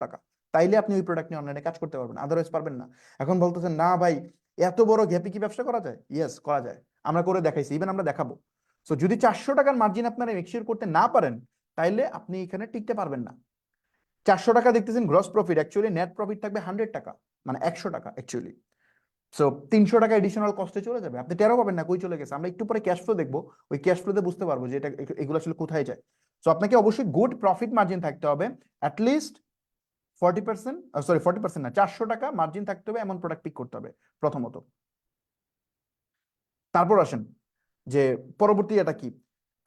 টাকা, তাইলে আপনি ওই প্রোডাক্ট নিয়ে অনলাইনে কাজ করতে পারবেন, আদারওয়াইজ পারবেন না। এখন বলতেছেন না ভাই এত বড় গ্যাপে কি ব্যবসা করা যায়? ইয়েস করা যায়, আমরা করে দেখাইছি, ইভেন আমরা দেখাবো। সো যদি 400 টাকার মার্জিন আপনারা মেকশিওর করতে না পারেন, তাইলে আপনি এখানে টিকতে পারবেন না। 400 টাকা দেখতেছেন gross profit, actually net profit থাকবে 100 টাকা, মানে 100 টাকা অ্যাকচুয়ালি। সো 300 টাকা এডিশনাল কস্টে চলে যাবে, আপনি টেরও পাবেন না কই চলে গেছে। আমরা একটু পরে ক্যাশ ফ্লো দেখবো, ওই ক্যাশ ফ্লোতে বুঝতে পারবো যে এটা এগুলো আসলে কোথায় যায়। সো আপনাকে অবশ্যই গুড প্রফিট মার্জিন থাকতে হবে, অ্যাটলিস্ট 40%, সরি 40% না, 400 টাকা মার্জিন থাকতে হবে, এমন প্রোডাক্ট পিক করতে হবে প্রথমত। তারপর আসেন যে পরবর্তী এটা কি,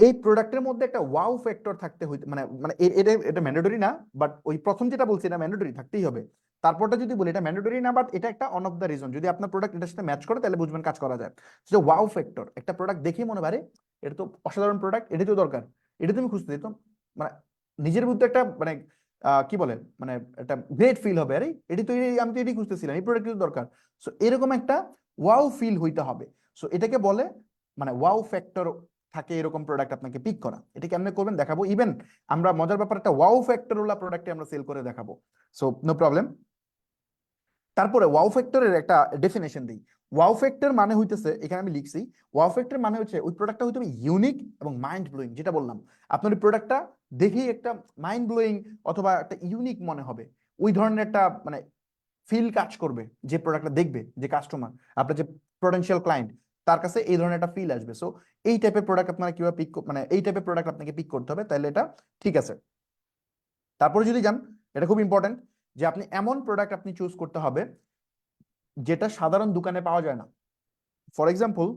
এই প্রোডাক্টের মধ্যে একটা ওয়াও ফ্যাক্টর থাকতে হইতে, মানে মানে এটা এটা ম্যান্ডেটরি না, বাট ওই প্রথম যেটা বলছি এটা ম্যান্ডেটরি থাকতেই হবে। তারপরটা যদি বলি এটা ম্যান্ডেটরি না, বাট এটা একটা অন অফ দ্য রিজন, যদি আপনার প্রোডাক্ট এটার সাথে ম্যাচ করে তাহলে বুঝবেন কাজ করা যায়। যে ওয়াও ফ্যাক্টর, একটা প্রোডাক্ট দেখেই মনে পারে এটা তো অসাধারণ প্রোডাক্ট, এটা তো দরকার, এটা তুমি খুঁজতে দিত, মানে নিজের মধ্যে একটা মানে কি বলে, মানে একটা গ্রেট ফিল হবে, আরে এটি তো আমি তো এটি খুঁজতেছিলাম, এই প্রোডাক্ট দরকার। সো এরকম একটা ওয়াও ফিল হইতে হবে। সো এটাকে বলে মানে ওয়াও ফ্যাক্টর থাকে এরকম প্রোডাক্ট আপনাকে পিক করা। এটা কেমনে করবেন দেখাবো, ইভেন আমরা মজার ব্যাপার একটা ওয়াও ফ্যাক্টর ওলা প্রোডাক্টে আমরা সেল করে দেখাবো। So no problem. তারপরে ওয়াও ফ্যাক্টরের একটা ডেফিনেশন দিই। ওয়াও ফ্যাক্টর মানে হইতেছে, এখানে আমি লিখছি, ওয়াও ফ্যাক্টর মানে হচ্ছে ওই প্রোডাক্টটা হইতে হবে ইউনিক এবং মাইন্ড ব্লোয়িং, যেটা বললাম আপনার ওই প্রোডাক্টটা দেখেই একটা মাইন্ড ব্লোয়িং অথবা একটা ইউনিক মনে হবে, ওই ধরনের একটা মানে ফিল কাজ করবে যে প্রোডাক্টটা দেখবে, যে কাস্টমার আপনার যে পটেনশিয়াল ক্লায়েন্ট, তার কাছে এই ধরনের একটা ফিল আসবে। সো এই টাইপের প্রোডাক্ট আপনারা কিভাবে পিক, মানে এই টাইপের প্রোডাক্ট আপনাকে পিক করতে হবে, তাহলে এটা ঠিক আছে। তারপরে যদি যান, এটা খুব ইম্পর্টেন্ট যে আপনি এমন প্রোডাক্ট আপনি চুজ করতে হবে যেটা সাধারণ দোকানে পাওয়া যায় না। ফর এক্সাম্পল,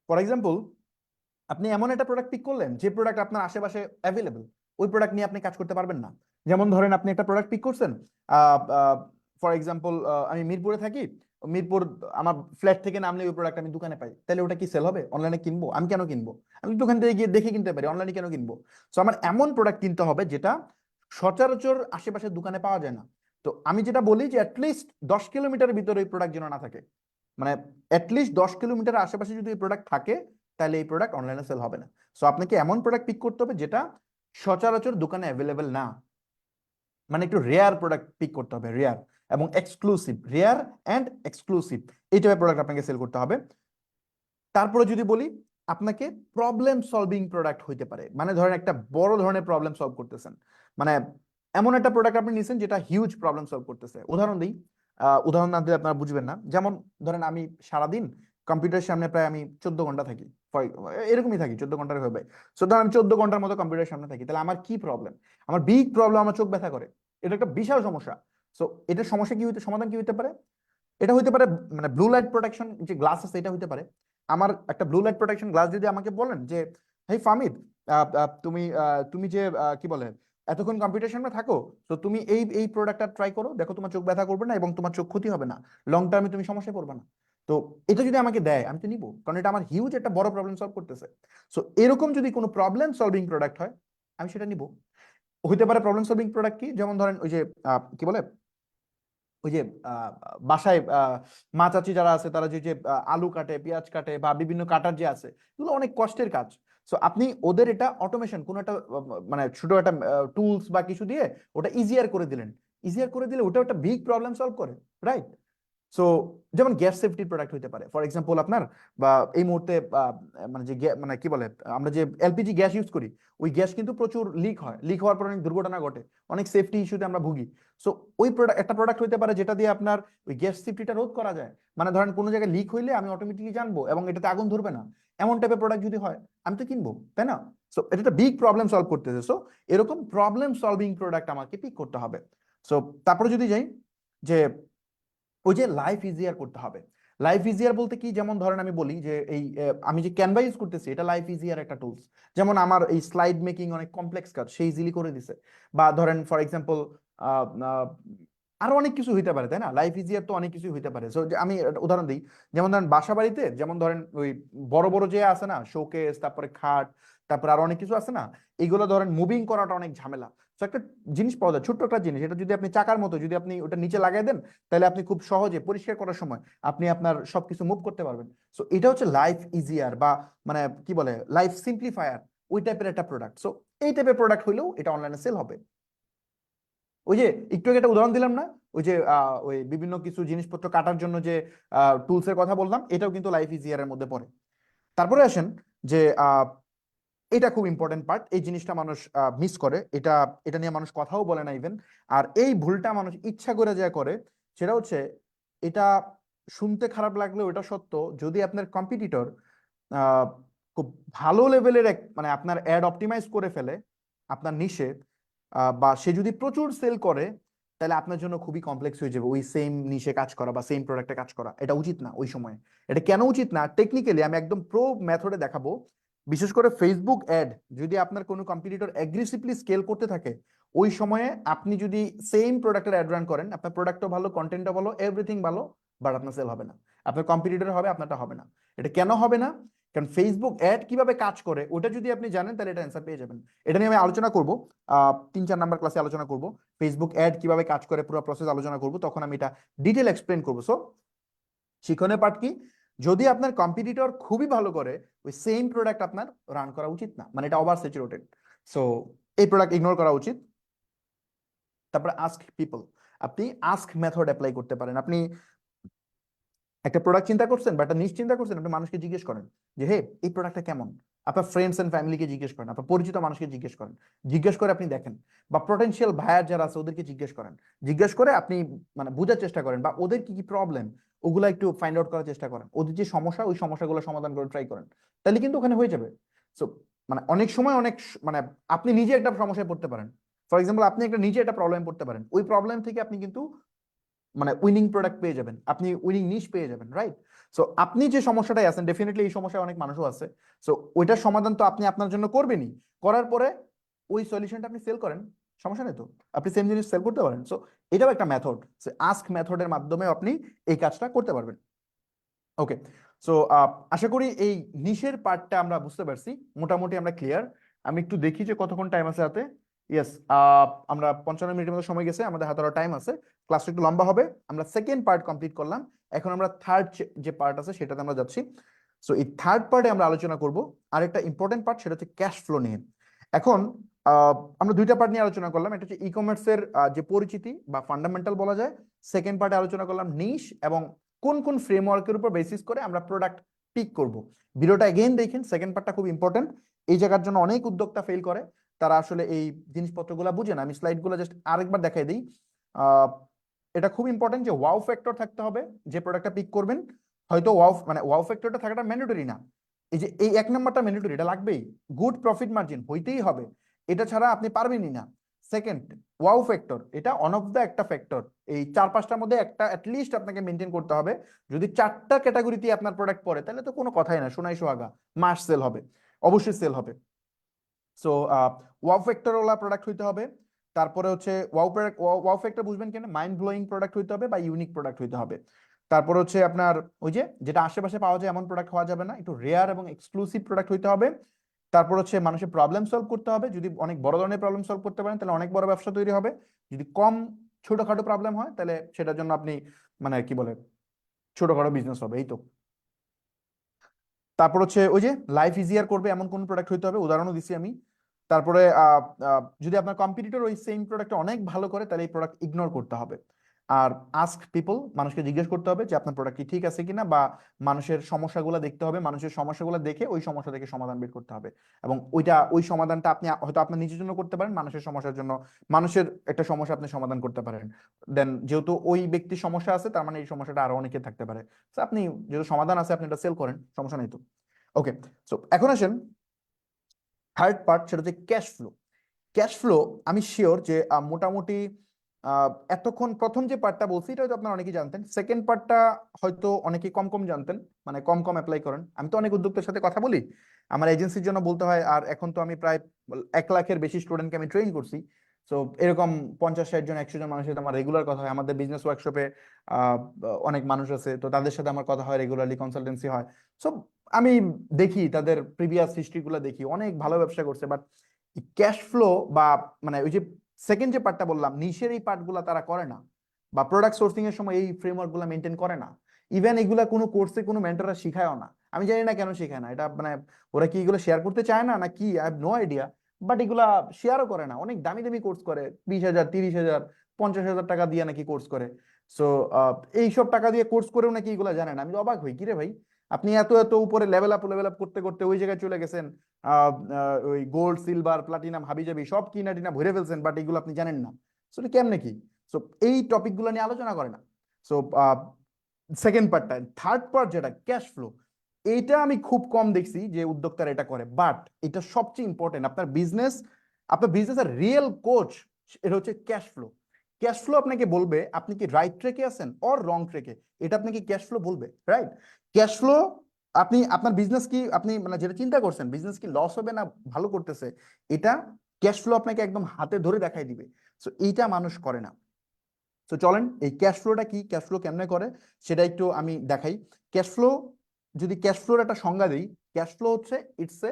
ফর এক্সাম্পল আপনি এমন একটা প্রোডাক্ট পিক করলেন যে প্রোডাক্ট আপনার আশেপাশে অ্যাভেলেবল, ওই প্রোডাক্ট নিয়ে আপনি কাজ করতে পারবেন না। যেমন ধরেন আপনি একটা প্রোডাক্ট পিক করছেন, ফর এক্সাম্পল আমি মিরপুরে থাকি, মিরপুর আমার ফ্ল্যাট থেকে নামলে ওই প্রোডাক্ট আমি দোকানে পাই, তাহলে ওটা কি সেল হবে? অনলাইনে কিনবো? আমি কেন কিনবো? আমি দোকান থেকে গিয়ে দেখে কিনতে পারি, অনলাইনে কেন কিনবো? সো আমার এমন প্রোডাক্ট কিনতে হবে যেটা সচরাচর আশেপাশে দোকানে পাওয়া যায় না। তো আমি যেটা বলি যে অ্যাটলিস্ট 10 কিলোমিটারের ভিতরে এই প্রোডাক্ট যেন না থাকে, মানে অ্যাটলিস্ট 10 কিলোমিটার আশেপাশে যদি এই প্রোডাক্ট থাকে, তাহলে এই প্রোডাক্ট অনলাইনে সেল হবে না। সো আপনাকে এমন প্রোডাক্ট পিক করতে হবে যেটা সচরাচর দোকানে অ্যাভেলেবেল না, মানে একটু রেয়ার প্রোডাক্ট পিক করতে হবে, রেয়ার এবং এক্সক্লুসিভ, রেয়ার অ্যান্ড এক্সক্লুসিভ, এই টাইপের প্রোডাক্ট আপনাকে সেল করতে হবে। তারপরে যদি বলি, আপনাকে প্রবলেম সলভিং প্রোডাক্ট হইতে পারে, মানে ধরেন একটা বড় ধরনের প্রবলেম সলভ করতেছেন, মানে এমন একটা প্রোডাক্ট আপনি নিছেন যেটা হিউজ প্রবলেম সলভ করতেছে। উদাহরণ দিই, উদাহরণ না দিলে আপনারা বুঝবেন না। যেমন ধরেন আমি সারাদিন কম্পিউটারের সামনে প্রায় আমি 14 ঘন্টা থাকি, এরকমই থাকি 14 ঘন্টার হবে। সো ধরেন আমি 14 ঘন্টার মতো কম্পিউটারের সামনে থাকি, তাহলে আমার কি প্রবলেম? আমার বিগ প্রবলেম, আমার চোখ ব্যথা করে, এটা একটা বিশাল সমস্যা। সো এটার সমস্যা কি হইতে, সমাধান কি হইতে পারে? এটা হইতে পারে মানে ব্লু লাইট প্রোটেকশন যে গ্লাস আছে, এটা হইতে পারে। আমার একটা ব্লু লাইট প্রোটেকশন গ্লাস যদি আমাকে বলেন যে হেই ফামিদ, তুমি তুমি যে কি বলে এতক্ষণ কম্পিউটার সামনে থাকো, তো তুমি এই এই প্রোডাক্টটা ট্রাই করো, দেখো তোমার চোখ ব্যথা করবে না এবং তোমার চোখ ক্ষতি হবে না, লং টার্মে তুমি সমস্যায় পড়বে না। তো এটা যদি আমাকে দেয় আমি তো নিবো, কারণ এটা আমার হিউজ একটা বড় প্রবলেম সলভ করতেছে। সো এরকম যদি কোনো প্রবলেম সলভিং প্রোডাক্ট হয়, আমি সেটা নিবো। হইতে পারে প্রবলেম সলভিং প্রোডাক্ট কি, যেমন ধরেন ওই যে কি বলে, ওই যে আহ, বাসায় মা চাচি যারা আছে তারা যে যে আলু কাটে, পেঁয়াজ কাটে বা বিভিন্ন কাটার যে আছে, এগুলো অনেক কষ্টের কাজ। সো আপনি ওদের এটা অটোমেশন কোন একটা মানে ছোট একটা টুলস বা কিছু দিয়ে ওটা ইজিয়ার করে দিলেন, ইজিয়ার করে দিলে ওটা একটা বিগ প্রবলেম সলভ করে, রাইট? সো যেমন গ্যাস সেফটির প্রোডাক্ট হইতে পারে ফর এক্সাম্পল আপনার, বা এই মুহূর্তে মানে যে মানে কি বলে, আমরা যে এলপিজি গ্যাস ইউজ করি, ওই গ্যাস কিন্তু প্রচুর লিক হয়, লিক হওয়ার পর অনেক দুর্ঘটনা ঘটে, অনেক সেফটি ইস্যুতে আমরা ভুগি। সো ওই প্রোডাক্ট, একটা প্রোডাক্ট হইতে পারে যেটা দিয়ে আপনার ওই গ্যাস সেফটিটা রোধ করা যায়। মানে ধরেন কোনো জায়গায় লিক হইলে আমি অটোমেটিকলি জানবো এবং এটাতে আগুন ধরবে না, এমন টাইপের প্রোডাক্ট যদি হয় আমি তো কিনবো, তাই না? সো এটা একটা বিগ প্রবলেম সলভ করতেছে। সো এরকম প্রবলেম সলভিং প্রোডাক্ট আমাকে পিক করতে হবে। সো তারপরে যদি যাই যে ওই যে লাইফ ইজিয়ার করতে হবে। লাইফ ইজিয়ার বলতে কি, যেমন ধরেন আমি বলি যে এই আমি যে ক্যানভা ইউজ করতেছি এটা লাইফ ইজিয়ার একটা টুলস। যেমন আমার এই স্লাইড মেকিং অনেক কমপ্লেক্স কাজ, সে ইজিলি করে দিছে। বা ধরেন ফর এক্সাম্পল আরো অনেক কিছু হইতে পারে, তাই না? লাইফ ইজিয়ার তো অনেক কিছু হইতে পারে। সো আমি একটা উদাহরণ দিই, যেমন ধরেন বাসা বাড়িতে যেমন ধরেন ওই বড় বড় যে আছে না শোকেস, তারপরে খাট, তারপরে আরো অনেক কিছু আছে না, এগুলো ধরেন মুভিং করাটা অনেক ঝামেলা। তো একটা জিনিস পাওয়া যায়, ছোট্ট একটা জিনিস, এটা যদি আপনি চাকার মতো যদি আপনি ওটা নিচে লাগাই দেন, তাহলে আপনি খুব সহজে পরিষ্কার করার সময় আপনি আপনার সবকিছু মুভ করতে পারবেন। সো এটা হচ্ছে লাইফ ইজিয়ার বা মানে কি বলে লাইফ সিম্পলিফায়ার, ওই টাইপের একটা প্রোডাক্ট। সো এই টাইপের প্রোডাক্ট হইলেও এটা অনলাইনে সেল হবে। ওই যে একটু আগে একটা উদাহরণ দিলাম না, ওই যে ওই বিভিন্ন কিছু জিনিসপত্র কাটার জন্য যে টুলস এর কথা বললাম, এটাও কিন্তু লাইফ ইজিয়ার এর মধ্যে পড়ে। তারপরে আসেন যে এটা খুব ইম্পর্টেন্ট পার্ট, এই জিনিসটা মানুষ মিস করে, এটা এটা নিয়ে মানুষ কথাও বলে না ইভেন। আর এই ভুলটা মানুষ ইচ্ছা করে যা করে, সেটা হচ্ছে, এটা শুনতে খারাপ লাগলেও এটা সত্য, যদি আপনার কম্পিটিটর খুব ভালো লেভেলের এক মানে আপনার অ্যাড অপটিমাইজ করে ফেলে আপনার নিশে, বা সে যদি প্রচুর সেল করে, তাহলে আপনার জন্য খুবই কমপ্লেক্স হয়ে যাবে ওই সেম নিশে কাজ করা বা সেম প্রোডাক্টে কাজ করা। এটা উচিত না ওই সময়। এটা কেন উচিত না, টেকনিক্যালি আমি একদম প্রো মেথডে দেখাবো। বিশেষ করে ফেসবুক অ্যাড যদি আপনার কোনো কম্পিটিটর অ্যাগ্রেসিভলি স্কেল করতে থাকে, ওই সময়ে আপনি যদি সেম প্রোডাক্টের অ্যাড রান করেন, আপনার প্রোডাক্টও ভালো, কন্টেন্টও ভালো, এভরিথিং ভালো, বাট আপনার সেল হবে না। আপনার কম্পিটিটর হবে, আপনারটা হবে না। এটা কেন হবে না? কারণ ফেসবুক অ্যাড কিভাবে কাজ করে ওটা যদি আপনি জানেন, তাহলে এটা অ্যান্সার পেয়ে যাবেন। এটা নিয়ে আমি আলোচনা করব, 3-4 নাম্বার ক্লাসে আলোচনা করব, ফেসবুক অ্যাড কিভাবে কাজ করে পুরো প্রসেস আলোচনা করব, তখন আমি এটা ডিটেল এক্সপ্লেন করবো। সো শিখনের পার্ট কি, যদি আপনার কম্পিটিটর খুবই ভালো করে, ওই সেম প্রোডাক্ট আপনার রান করা উচিত না, মানে এটা ওভার স্যাচুরেটেড। সো এই প্রোডাক্ট ইগনোর করা উচিত। তারপরে আস্ক পিপল, আপনি আস্ক মেথড অ্যাপ্লাই করতে পারেন। আপনি একটা প্রোডাক্ট চিন্তা করছেন বা একটা নিশ চিন্তা করছেন, আপনি মানুষকে জিজ্ঞেস করেন যে হে এই প্রোডাক্টটা কেমন। আপনার ফ্রেন্ডস এন্ড ফ্যামিলিকে জিজ্ঞেস করেন, আপনার পরিচিত মানুষকে জিজ্ঞেস করেন, জিজ্ঞেস করে আপনি দেখেন, বা পটেনশিয়াল বায়ার যারা আছে ওদেরকে জিজ্ঞেস করেন, জিজ্ঞেস করে আপনি মানে বোঝার চেষ্টা করেন, বা ওদের কি কি প্রবলেম ওগুলো একটু ফাইন্ড আউট করার চেষ্টা করেন, ওদের যে সমস্যা ওই সমস্যাগুলো সমাধান করে ট্রাই করেন, তাহলে কিন্তু ওখানে হয়ে যাবে। সো মানে অনেক সময় অনেক মানে আপনি নিজে একটা সমস্যায় পড়তে পারেন, ফর এক্সাম্পল আপনি একটা নিজে একটা প্রবলেম পড়তে পারেন, ওই প্রবলেম থেকে আপনি কিন্তু মানে উইনিং প্রোডাক্ট পেয়ে যাবেন, আপনি উইনিং নিশ পেয়ে যাবেন, রাইট? সো আপনি যে সমস্যাটাই আছেন, ডেফিনেটলি এই সমস্যায় অনেক মানুষও আছে। সো ওইটার সমাধান তো আপনি আপনার জন্য করবেনই, করার পরে ওই সলিউশনটা আপনি সেল করেন, সমস্যা নেই তো, আপনি সেম জিনিস সেল করতে পারেন। সো এটাও একটা মেথড, আস্ক মেথডের মাধ্যমে আপনি এই কাজটা করতে পারবেন। ওকে, সো আশা করি এই নিশের পার্টটা আমরা বুঝতে পারছি, মোটামুটি আমরা ক্লিয়ার। আমি একটু দেখি যে কতক্ষণ টাইম আছে হাতে। ইয়েস, আমরা 55 মিনিটের মতো সময় গেছে, আমাদের হাতে আরো টাইম আছে, ক্লাসটা একটু লম্বা হবে। আমরা সেকেন্ড পার্ট কমপ্লিট করলাম, এখন আমরা থার্ড যে পার্ট আছে সেটাতে আমরা যাচ্ছি। সো এই থার্ড পার্টে আমরা আলোচনা করব আরেকটা ইম্পর্টেন্ট পার্ট, সেটা হচ্ছে ক্যাশ ফ্লো নিয়ে। এখন আমরা দুইটা পার্ট নিয়ে আলোচনা করলাম, এটা হচ্ছে ই কমার্সের যে পরিচিতি বা ফান্ডামেন্টাল বলা যায়। সেকেন্ড পার্টে আলোচনা করলাম নিশ এবং কোন কোন ফ্রেমওয়ার্কের উপর বেসিস করে আমরা প্রোডাক্ট পিক করব। ভিডিওটা এগেইন দেখেন, সেকেন্ড পার্টটা খুব ইম্পর্টেন্ট। এই জায়গার জন্য অনেক উদ্যোক্তা ফেল করে, তারা আসলে এই জিনিসপত্রগুলো বুঝে না। আমি স্লাইডগুলো জাস্ট আরেকবার দেখাই দিই। এটা খুব ইম্পর্টেন্ট যে ওয়াও ফ্যাক্টর থাকতে হবে যে প্রোডাক্টটা পিক করবেন। হয়তো ওয়াও মানে ওয়াও ফ্যাক্টরটা থাকাটা ম্যান্ডেটরি না, এই যে এই 1 নাম্বারটা ম্যান্ডেটরি, এটা লাগবেই। গুড প্রফিট মার্জিন হইতেই হবে, এটা ছাড়া আপনি পারবেনই না। সেকেন্ড, ওয়াও ফ্যাক্টর, এটা অন অফ দ্য একটা ফ্যাক্টর, এই 4-5টার মধ্যে একটা অ্যাটলিস্ট আপনাকে মেনটেন করতে হবে। যদি 4টা ক্যাটাগরিতে আপনার প্রোডাক্ট পড়ে, তাহলে তো কোনো কথাই না, সোনাই সোহাগা, মাস সেল হবে, অবশ্যই সেল হবে। So wow factor OLA product হইতে হবে। তারপরে হচ্ছে ওয়াও ফ্যাক্টর বুঝবেন কেন, মাইন্ড ব্লোয়িং প্রোডাক্ট হইতে হবে বা ইউনিক প্রোডাক্ট হইতে হবে। তারপর হচ্ছে আপনার ওই যে যেটা আশেপাশে পাওয়া যায় এমন প্রোডাক্ট হওয়া যাবে না, একটু রেয়ার এবং এক্সক্লুসিভ প্রোডাক্ট হইতে হবে। তারপর হচ্ছে মানুষের প্রবলেম সলভ করতে হবে, যদি অনেক বড় ধরনের প্রবলেম সলভ করতে পারেন তাহলে অনেক বড় ব্যবসা তৈরি হবে। যদি কম ছোটখাটো প্রবলেম হয়, তাহলে সেটার জন্য আপনি মানে কি বলে ছোটখাটো বিজনেস হবে, এই তো। তারপর হচ্ছে ওই যে লাইফ ইজিয়ার করবে এমন কোন প্রোডাক্ট হইতে হবে, উদাহরণও দিছি আমি। তারপরে যদি আপনার কম্পিটিটর ওই সেম প্রোডাক্ট অনেক ভালো করে, তাহলে এই প্রোডাক্ট ইগনোর করতে হবে। আর আস্ক পিপল, মানুষকে জিজ্ঞেস করতে হবে যে আপনার প্রোডাক্ট কি ঠিক আছে কিনা, বা মানুষের সমস্যাগুলো দেখতে হবে, মানুষের সমস্যাগুলো দেখে ওই সমস্যা থেকে সমাধান বের করতে হবে। এবং ওই সমাধানটা আপনি হয়তো আপনার নিজের জন্য করতে পারেন, মানুষের সমস্যার জন্য, মানুষের একটা সমস্যা আপনি সমাধান করতে পারেন। দেন যেহেতু ওই ব্যক্তির সমস্যা আছে, তার মানে এই সমস্যাটা আরো অনেকের থাকতে পারে। তো আপনি যেহেতু সমাধান আছে, আপনি এটা সেল করেন, সমস্যা নেই তো। ওকে, সো এখন আসেন থার্ড পার্ট, সেটা হচ্ছে ক্যাশ ফ্লো। ক্যাশ ফ্লো আমি শিওর যে মোটামুটি এতক্ষণ প্রথম যে পার্টটা বলছি এটা হয়তো আপনারা অনেকেই জানতেন, সেকেন্ড পার্টটা হয়তো অনেকেই কম কম জানতেন, মানে কম কম অ্যাপ্লাই করেন। আমি তো অনেক উদ্যোক্তার সাথে কথা বলি, আমার এজেন্সির জন্য বলতে হয়, আর এখন তো আমি প্রায় 1 লাখের বেশি স্টুডেন্টকে আমি ট্রেন করছি। সো এরকম 50-60 জন 100 জন মানুষের সাথে আমার রেগুলার কথা হয়, আমাদের বিজনেস ওয়ার্কশপে অনেক মানুষ আছে, তো তাদের সাথে আমার কথা হয়, রেগুলারলি কনসালটেন্সি হয়। সো আমি দেখি তাদের প্রিভিয়াস হিস্ট্রিগুলো দেখি, অনেক ভালো ব্যবসা করছে, বাট ক্যাশ ফ্লো বা মানে ওই যে সেকেন্ড যে পার্টটা বললাম, নিশের এই পার্টগুলো তারা করে না, বা প্রোডাক্ট সোর্সিং এর সময় এই ফ্রেমওয়ার্ক গুলো মেনটেন করে না। ইভেন এগুলা কোনো কোর্সে কোনো মেন্টররা শিখায়ও না। আমি জানি না কেন শেখায় না, এটা মানে ওরা কি এগুলো শেয়ার করতে চায় না না কি, I have no idea. But এগুলা শেয়ারও করে না, অনেক দামি দামি কোর্স করে, 20,000, 30,000, 50,000 টাকা দিয়ে নাকি কোর্স করে। সো এইসব টাকা দিয়ে কোর্স করেও নাকি এগুলো জানে না। আমি তো অবাক হই, কিরে ভাই, আপনি এত এত উপরে লেভেল আপ করতে করতে ওই জায়গায় চলে গেছেন, ওই গোল্ড সিলভার প্লাটিনাম হাবিজাবি সব কিনা টিনা ভরে ফেলছেন, বাট এগুলো আপনি জানেন না। সো এটা কেমনে কি? সো এই টপিক গুলো নিয়ে আলোচনা করে না। সো সেকেন্ড পার্টটা, থার্ড পার্ট যেটা ক্যাশ ফ্লো, এইটা আমি খুব কম দেখছি যে উদ্যোক্তারা এটা করে, বাট এটা সবচেয়ে ইম্পর্টেন্ট। আপনার বিজনেসের রিয়েল কোচ এটা হচ্ছে ক্যাশ ফ্লো। ক্যাশ ফ্লো আপনাকে বলবে আপনি কি রাইট ট্র্যাকে আছেন অর রং ট্র্যাকে, এটা আপনাকে ক্যাশ ফ্লো বলবে, রাইট? ক্যাশ ফ্লো, আপনি আপনার বিজনেস কি, আপনি মানে যেটা চিন্তা করছেন বিজনেস কি লস হবে না ভালো করতেছে, এটা ক্যাশ ফ্লো আপনাকে একদম হাতে ধরে দেখাই দিবে। সো এইটা মানুষ করে না। তো চলেন এই ক্যাশ ফ্লোটা কি, ক্যাশ ফ্লো কেমনে করে সেটা একটু আমি দেখাই। ক্যাশ ফ্লো, যদি ক্যাশ ফ্লোর একটা সংজ্ঞা দিই, ক্যাশ ফ্লো হচ্ছে ইটস এ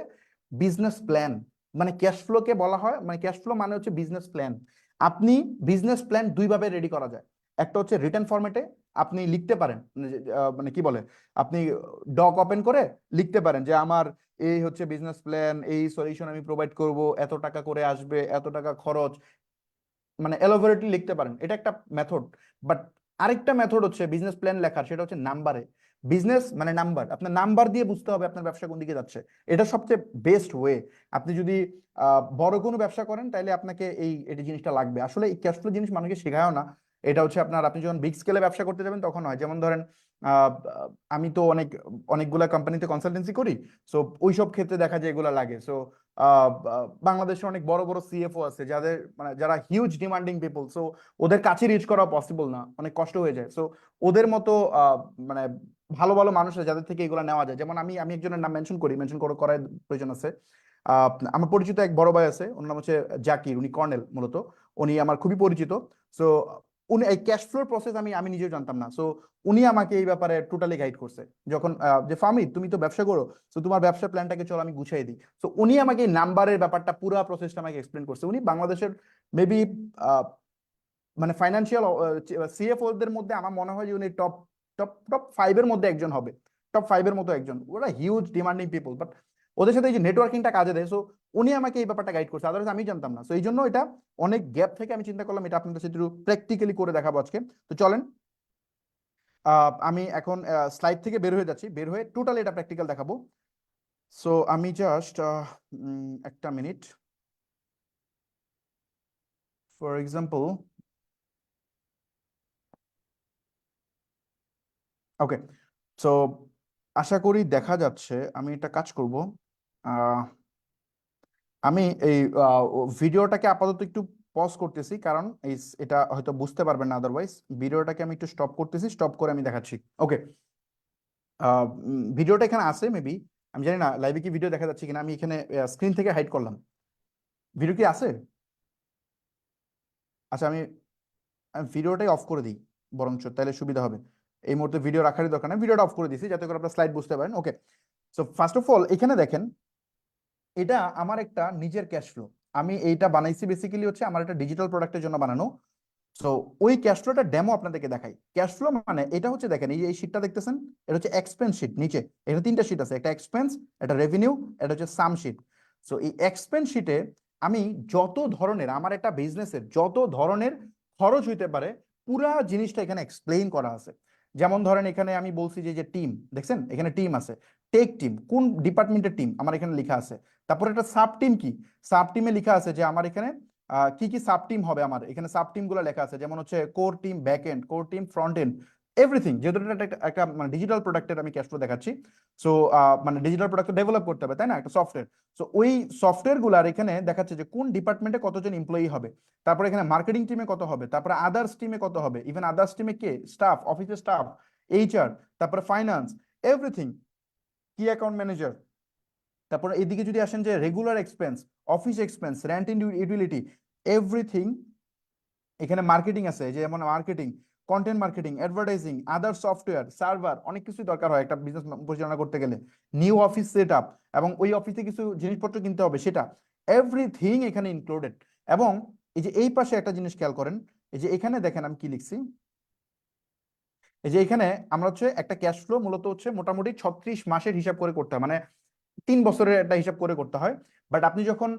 বিজনেস প্ল্যান। মানে ক্যাশ ফ্লোকে বলা হয়, মানে ক্যাশ ফ্লো মানে হচ্ছে বিজনেস প্ল্যান। আপনি বিজনেস প্ল্যান দুই ভাবে রেডি করা যায়। একটা হচ্ছে রিটেন ফরম্যাটে, আপনি লিখতে পারেন, মানে কি বলে, আপনি ডক ওপেন করে লিখতে পারেন যে আমার এই হচ্ছে বিজনেস প্ল্যান, এই সলিউশন আমি প্রোভাইড করব, এত টাকা করে আসবে, এত টাকা খরচ, মানে এলোভেরেটলি লিখতে পারেন, এটা একটা মেথড। বাট আরেকটা মেথড হচ্ছে বিজনেস প্ল্যান লেখার, সেটা হচ্ছে নাম্বারে। বিজনেস মানে নাম্বার, আপনার নাম্বার দিয়ে বুঝতে হবে আপনার ব্যবসা কোন দিকে যাচ্ছে। এটা সবচেয়ে বেস্ট ওয়ে। আপনি যদি বড় কোনো ব্যবসা করেন তাহলে আপনাকে এই জিনিসটা লাগবে। আসলে এই ক্যাশ ফ্লো জিনিস মানুষকে শেখায়ও না। এটা হচ্ছে আপনি যখন বিগ স্কেলে ব্যবসা করতে যাবেন তখন হয়। যেমন ধরেন আহ, আমি তো অনেকগুলা কোম্পানিতে কনসালটেন্সি করি। সো ওইসব ক্ষেত্রে দেখা যায় এগুলো লাগে। সো বাংলাদেশে অনেক বড় বড় সিএফও আছে যাদের মানে যারা হিউজ ডিমান্ডিং পিপল, সো ওদের কাছে রিচ করা পসিবল না, অনেক কষ্ট হয়ে যায়। সো ওদের মতো মানে ভালো ভালো মানুষ আছে যাদের থেকে এগুলো নেওয়া যায়। যেমন আমি আমি একজনের নাম মেনশন করার প্রয়োজন আছে। আমার পরিচিত এক বড় ভাই আছে, ওর নাম হচ্ছে জাকির, উনি কর্নেল মূলত, উনি আমার খুবই পরিচিত। সো উনি এই ক্যাশ ফ্লোর প্রসেস আমি আমি নিজেও জানতাম না। সো উনি আমাকে এই ব্যাপারে টোটালি গাইড করছে। যখন যে ফার্মি তুমি তো ব্যবসা করো, তো তোমার ব্যবসা প্ল্যানটাকে চলো আমি গুছিয়ে দিই। তো উনি আমাকে নাম্বারের ব্যাপারটা পুরো প্রসেসটা আমাকে এক্সপ্লেন করছে। উনি বাংলাদেশের মেবি মানে ফাইন্যান্সিয়াল সিএফও দের মধ্যে আমার মনে হয় যে উনি টপ টপ টপ 5 এর মধ্যে একজন হবে, টপ 5 এর মতো একজন। ওরা হিউজ ডিমান্ডিং পিপল, বাট ওদের সাথে এই যে নেটওয়ার্কিংটা কাজে দেয়। সো উনি আমাকে এই ব্যাপারটা গাইড করছে, আদারওয়াইজ আমি জানতাম না। সো এই জন্য এটা অনেক গ্যাপ থেকে আমি চিন্তা করলাম এটা আপনাদের সাথে একটু প্র্যাকটিক্যালি করে দেখাবো আজকে। তো চলেন আমি এখন স্লাইড থেকে বের হয়ে যাচ্ছি, বের হয়ে টোটালি এটা প্র্যাকটিক্যাল দেখাবো। সো আমি জাস্ট একটা minute, for example, okay. So আশা করি দেখা যাচ্ছে। আমি একটা কাজ করব, আহ, আমি এই ভিডিওটাকে আপাতত একটু পজ করতেছি, কারণ এটা হয়তো বুঝতে পারবেন না আদারওয়াইজ। ভিডিওটাকে আমি একটু স্টপ করতেছি, স্টপ করে আমি দেখাচ্ছি। ওকে, ভিডিওটা এখানে আছে মেবি, আমি জানি না লাইভে কি ভিডিও দেখা যাচ্ছে কিনা। আমি এখানে স্ক্রিন থেকে হাইড করলাম। ভিডিও কি আছে? আচ্ছা, আমি আমি ভিডিওটাই অফ করে দিই বরঞ্চ, তাহলে সুবিধা হবে। এই মুহূর্তে ভিডিও রাখারই দরকার নেই, ভিডিওটা অফ করে দিয়েছি যাতে করে আপনার স্লাইড বুঝতে পারেন। ওকে, সো ফার্স্ট অফ অল এখানে দেখেন, এটা আমার একটা নিজের ক্যাশ ফ্লো। আমি এইটা বানাইছি বেসিক্যালি হচ্ছে আমার একটা ডিজিটাল প্রোডাক্টের জন্য বানানো। সো ওই ক্যাশ ফ্লোটা ডেমো আপনাদেরকে দেখাই। ক্যাশ ফ্লো মানে এটা হচ্ছে, দেখেন এই যে এই শিটটা দেখতেছেন, এটা হচ্ছে এক্সপেন্স শিট। নিচে এখানে 3টা শিট আছে, একটা এক্সপেন্স, একটা রেভিনিউ, এটা হচ্ছে সাম শিট। সো এই এক্সপেন্স শিটে আমি যত ধরনের, আমার একটা বিজনেসের যত ধরনের খরচ হইতে পারে পুরা জিনিসটা এখানে এক্সপ্লেইন করা আছে। যেমন ধরেন এখানে আমি বলছি যে যে টিম, দেখছেন এখানে টিম আছে, টেক টিম, কোন ডিপার্টমেন্টের টিম আমার এখানে লেখা আছে। তারপরে একটা সাব টিম, কি সাব টিমে লেখা আছে যে আমার এখানে কি কি সাব টিম হবে। আমার এখানে সাব টিম গুলো লেখা আছে, যেমন হচ্ছে core team back end, core team front end, everything. যেহেতু এটা একটা মানে ডিজিটাল প্রোডাক্টের আমি ক্যাশ ফ্লো দেখাচ্ছি। সো মানে ডিজিটাল প্রোডাক্ট ডেভেলপ করতে হবে, তাই না, একটা সফটওয়্যার। সো ওই সফটওয়্যার গুলার এখানে দেখাচ্ছে যে কোন ডিপার্টমেন্টে কতজন এমপ্লয়ি হবে, তারপরে এখানে মার্কেটিং টিমে কত হবে, তারপরে আদার্স টিমে কত হবে, ইভেন আদার্স টিমে কে স্টাফ, অফিসের স্টাফ, এইচআর, তারপরে ফাইন্যান্স, এভরিথিং, কি অ্যাকাউন্ট ম্যানেজার। তারপর এদিকে যদি আসেন যে regular expense, office expense, rent and utility, everything. এখানে মার্কেটিং আছে, যেমন marketing, content marketing, advertising, other software, server, অনেক কিছুই দরকার হয় একটা বিজনেস পরিচালনা করতে গেলে। নিউ অফিস সেট আপ, এবং ওই অফিসে কিছু জিনিসপত্র কিনতে হবে সেটা, এভরিথিং এখানে ইনক্লুডেড। এবং এই যে এই পাশে একটা জিনিস খেয়াল করেন, এই যে এখানে দেখেন আমি কি লিখছি, এই যে এখানে আমরা হচ্ছে একটা ক্যাশ ফ্লো মূলত হচ্ছে মোটামুটি 36 মাসের হিসাব করে করতে হয়, মানে 3 বছরের একটা হিসাব করে করতে হয়। বাট আপনি যখন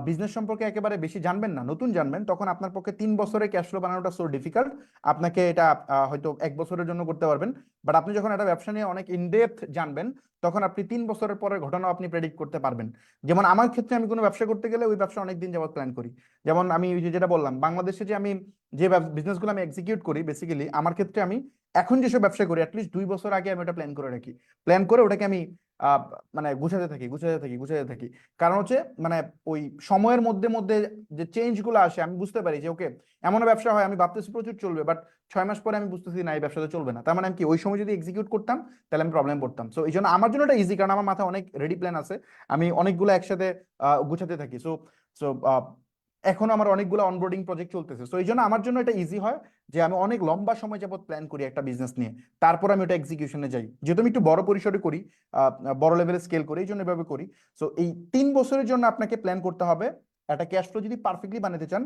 বিজনেস সম্পর্কে একেবারে বেশি জানবেন না, নতুন জানবেন, তখন আপনার পক্ষে 3 বছরের ক্যাশ ফ্লো বানানোটা সো ডিফিকাল্ট। আপনাকে এটা হয়তো 1 বছরের জন্য করতে পারবেন। বাট আপনি যখন একটা ব্যবসা নিয়ে অনেক ইনডেপথ জানবেন, তখন আপনি 3 বছরের পরের ঘটনা আপনি প্রেডিক্ট করতে পারবেন। যেমন আমার ক্ষেত্রে আমি কোনো ব্যবসা করতে গেলে ওই ব্যবসা অনেক দিন যাবত প্ল্যান করি। যেমন আমি ওই যে যেটা বললাম, বাংলাদেশে যে আমি যে বিজনেসগুলো আমি এক্সিকিউট করি, বেসিক্যালি আমার ক্ষেত্রে আমি এখন যেসব ব্যবসা করি অ্যাটলিস্ট 2 বছর আগে আমি ওটা প্ল্যান করে রাখি। প্ল্যান করে ওটাকে আমি আহ, মানে গুছাতে থাকি। কারণ হচ্ছে মানে ওই সময়ের মধ্যে মধ্যে যে চেঞ্জ গুলো আসে আমি বুঝতে পারি যে ওকে, এমন ব্যবসা হয় আমি ভাবতেছি প্রচুর চলবে, বাট 6 মাস পরে আমি বুঝতেছি না এই ব্যবসাটা চলবে না। তার মানে আমি কি ওই সময় যদি এক্সিকিউট করতাম তাহলে আমি প্রবলেম পড়তাম। সো এই জন্য আমার জন্য এটা ইজি, কারণ আমার মাথায় অনেক রেডি প্ল্যান আছে, আমি অনেকগুলো একসাথে গুছাতে থাকি। সো সো এখন আমার অনেকগুলো অনবোর্ডিং প্রজেক্ট চলতেছে, সো এই জন্য আমার জন্য এটা ইজি হয় যে আমি অনেক লম্বা সময় যাবত প্ল্যান করি একটা বিজনেস নিয়ে, তারপর আমি ওটা এক্সিকিউশনে যাই। যেহেতু আমি একটু বড় পরিসরে করি, বড় লেভেলে স্কেল করি, এই জন্য এভাবে করি। সো এই 3 বছরের জন্য আপনাকে প্ল্যান করতে হবে একটা ক্যাশ ফ্লো যদি পারফেক্টলি বানাতে চান,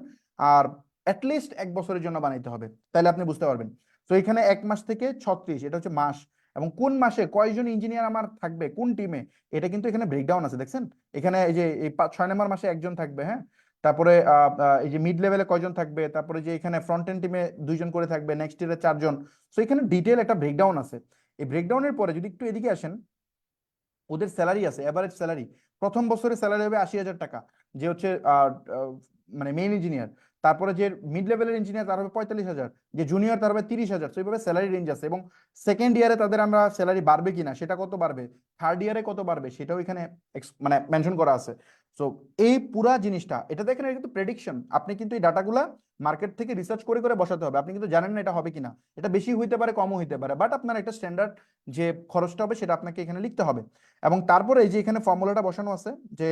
আর অ্যাটলিস্ট 1 বছরের জন্য বানাইতে হবে, তাহলে আপনি বুঝতে পারবেন। তো এখানে 1 মাস থেকে 36, এটা হচ্ছে মাস, এবং কোন মাসে কয়জন ইঞ্জিনিয়ার আমার থাকবে কোন টিমে, এটা কিন্তু এখানে ব্রেকডাউন আছে, দেখছেন? এখানে এই যে এই 6 নম্বর মাসে একজন থাকবে, হ্যাঁ। তারপরে এই যে মিড লেভেলে কয়জন থাকবে, তারপরে যে এখানে ফ্রন্ট এন্ড টিমে 2 জন করে থাকবে, নেক্সট ইয়ারে 4 জন। সো এখানে ডিটেল একটা ব্রেকডাউন আছে। এই ব্রেকডাউনের পরে যদি একটু এদিকে আসেন, ওদের স্যালারি আছে, এভারেজ স্যালারি প্রথম বছরে স্যালারি হবে 80,000 টাকা, যে হচ্ছে মানে মেইন ইঞ্জিনিয়ার। তারপরে যে মিড লেভেলের ইঞ্জিনিয়ার তার হবে 45,000, যে জুনিয়র তার হবে 30,000। তো এইভাবে স্যালারি রেঞ্জ আছে, এবং সেকেন্ড ইয়ারে তাদের আমরা স্যালারি বাড়বে কিনা সেটা কত বাড়বে, থার্ড ইয়ারে কত বাড়বে সেটাও এখানে মানে মেনশন করা আছে। সো এই পুরা জিনিসটা এটা দেখেন, এটা কিন্তু প্রেডিকশন, আপনি কিন্তু এই ডাটাগুলা মার্কেট থেকে রিসার্চ করে করে বসাতে হবে। আপনি কিন্তু জানেন না এটা হবে কিনা, এটা বেশি হইতে পারে কমও হইতে পারে, বাট আপনার একটা স্ট্যান্ডার্ড যে খরচটা হবে সেটা আপনাকে এখানে লিখতে হবে। এবং তারপরে এই যে এখানে ফর্মুলাটা বসানো আছে যে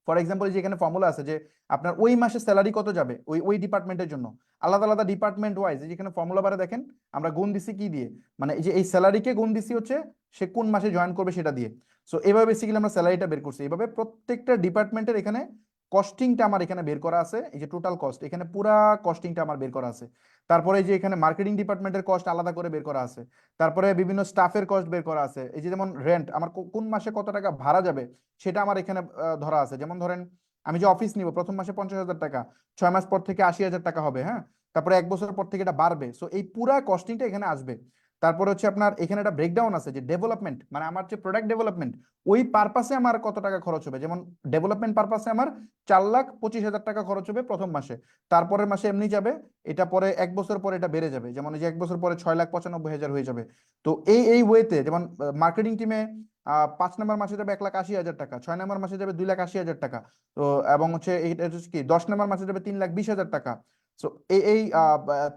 ফর এক্সাম্পল যে এখানে ফর্মুলা আছে যে আপনার ওই মাসে স্যালারি কত যাবে ওই ওই ডিপার্টমেন্টের জন্য, আলাদা আলাদা ডিপার্টমেন্ট ওয়াইজ যেখানে ফর্মুলা বারে দেখেন আমরা গুণ দিছি কি দিয়ে, মানে এই যে এই স্যালারিকে গুণ দিছি হচ্ছে সে কোন মাসে জয়েন করবে সেটা দিয়ে। সো এইভাবে বেসিক্যালি আমরা স্যালারিটা বের করছি, এইভাবে প্রত্যেকটা ডিপার্টমেন্টের এখানে কস্টিংটা আমার এখানে বের করা আছে, এই যে টোটাল কস্ট এখানে পুরা কস্টিংটা আমার বের করা আছে। তারপরে এই যে এখানে মার্কেটিং ডিপার্টমেন্টের কস্ট আলাদা করে বের করা আছে। তারপরে বিভিন্ন স্টাফের কস্ট বের করা আছে, এই যে যেমন রেন্ট আমার কোন মাসে কত টাকা ভাড়া যাবে সেটা আমার এখানে ধরা আছে। যেমন ধরেন আমি যে অফিস নিব প্রথম মাসে 50,000 টাকা, 6 মাস পর থেকে 80,000 টাকা হবে, হ্যাঁ। তারপরে 1 বছর পর থেকে এটা বাড়বে, সো এই পুরা কস্টিংটা এখানে আসবে। তারপরে হচ্ছে আপনার এখানে একটা ব্রেকডাউন আছে যে ডেভেলপমেন্ট, মানে আমার যে প্রোডাক্ট ডেভেলপমেন্ট ওই পারপাসে আমার কত টাকা খরচ হবে। যেমন ডেভেলপমেন্ট পারপাসে আমার 4,25,000 টাকা খরচ হবে প্রথম মাসে, তারপরের মাসে এমনি যাবে, এটা পরে 1 বছর পরে এটা বেড়ে যাবে, যেমন এই যে 1 বছর পরে 6,95,000 হয়ে যাবে। তো এই ওয়েতে যেমন মার্কেটিং টিমে 5 নম্বর মাসে যাবে 1,80,000 টাকা, 6 নম্বর মাসে যাবে 2,80,000 টাকা। তো এবং হচ্ছে এটা হচ্ছে কি 10 নম্বর মাসে যাবে 3,20,000 টাকা। সো এই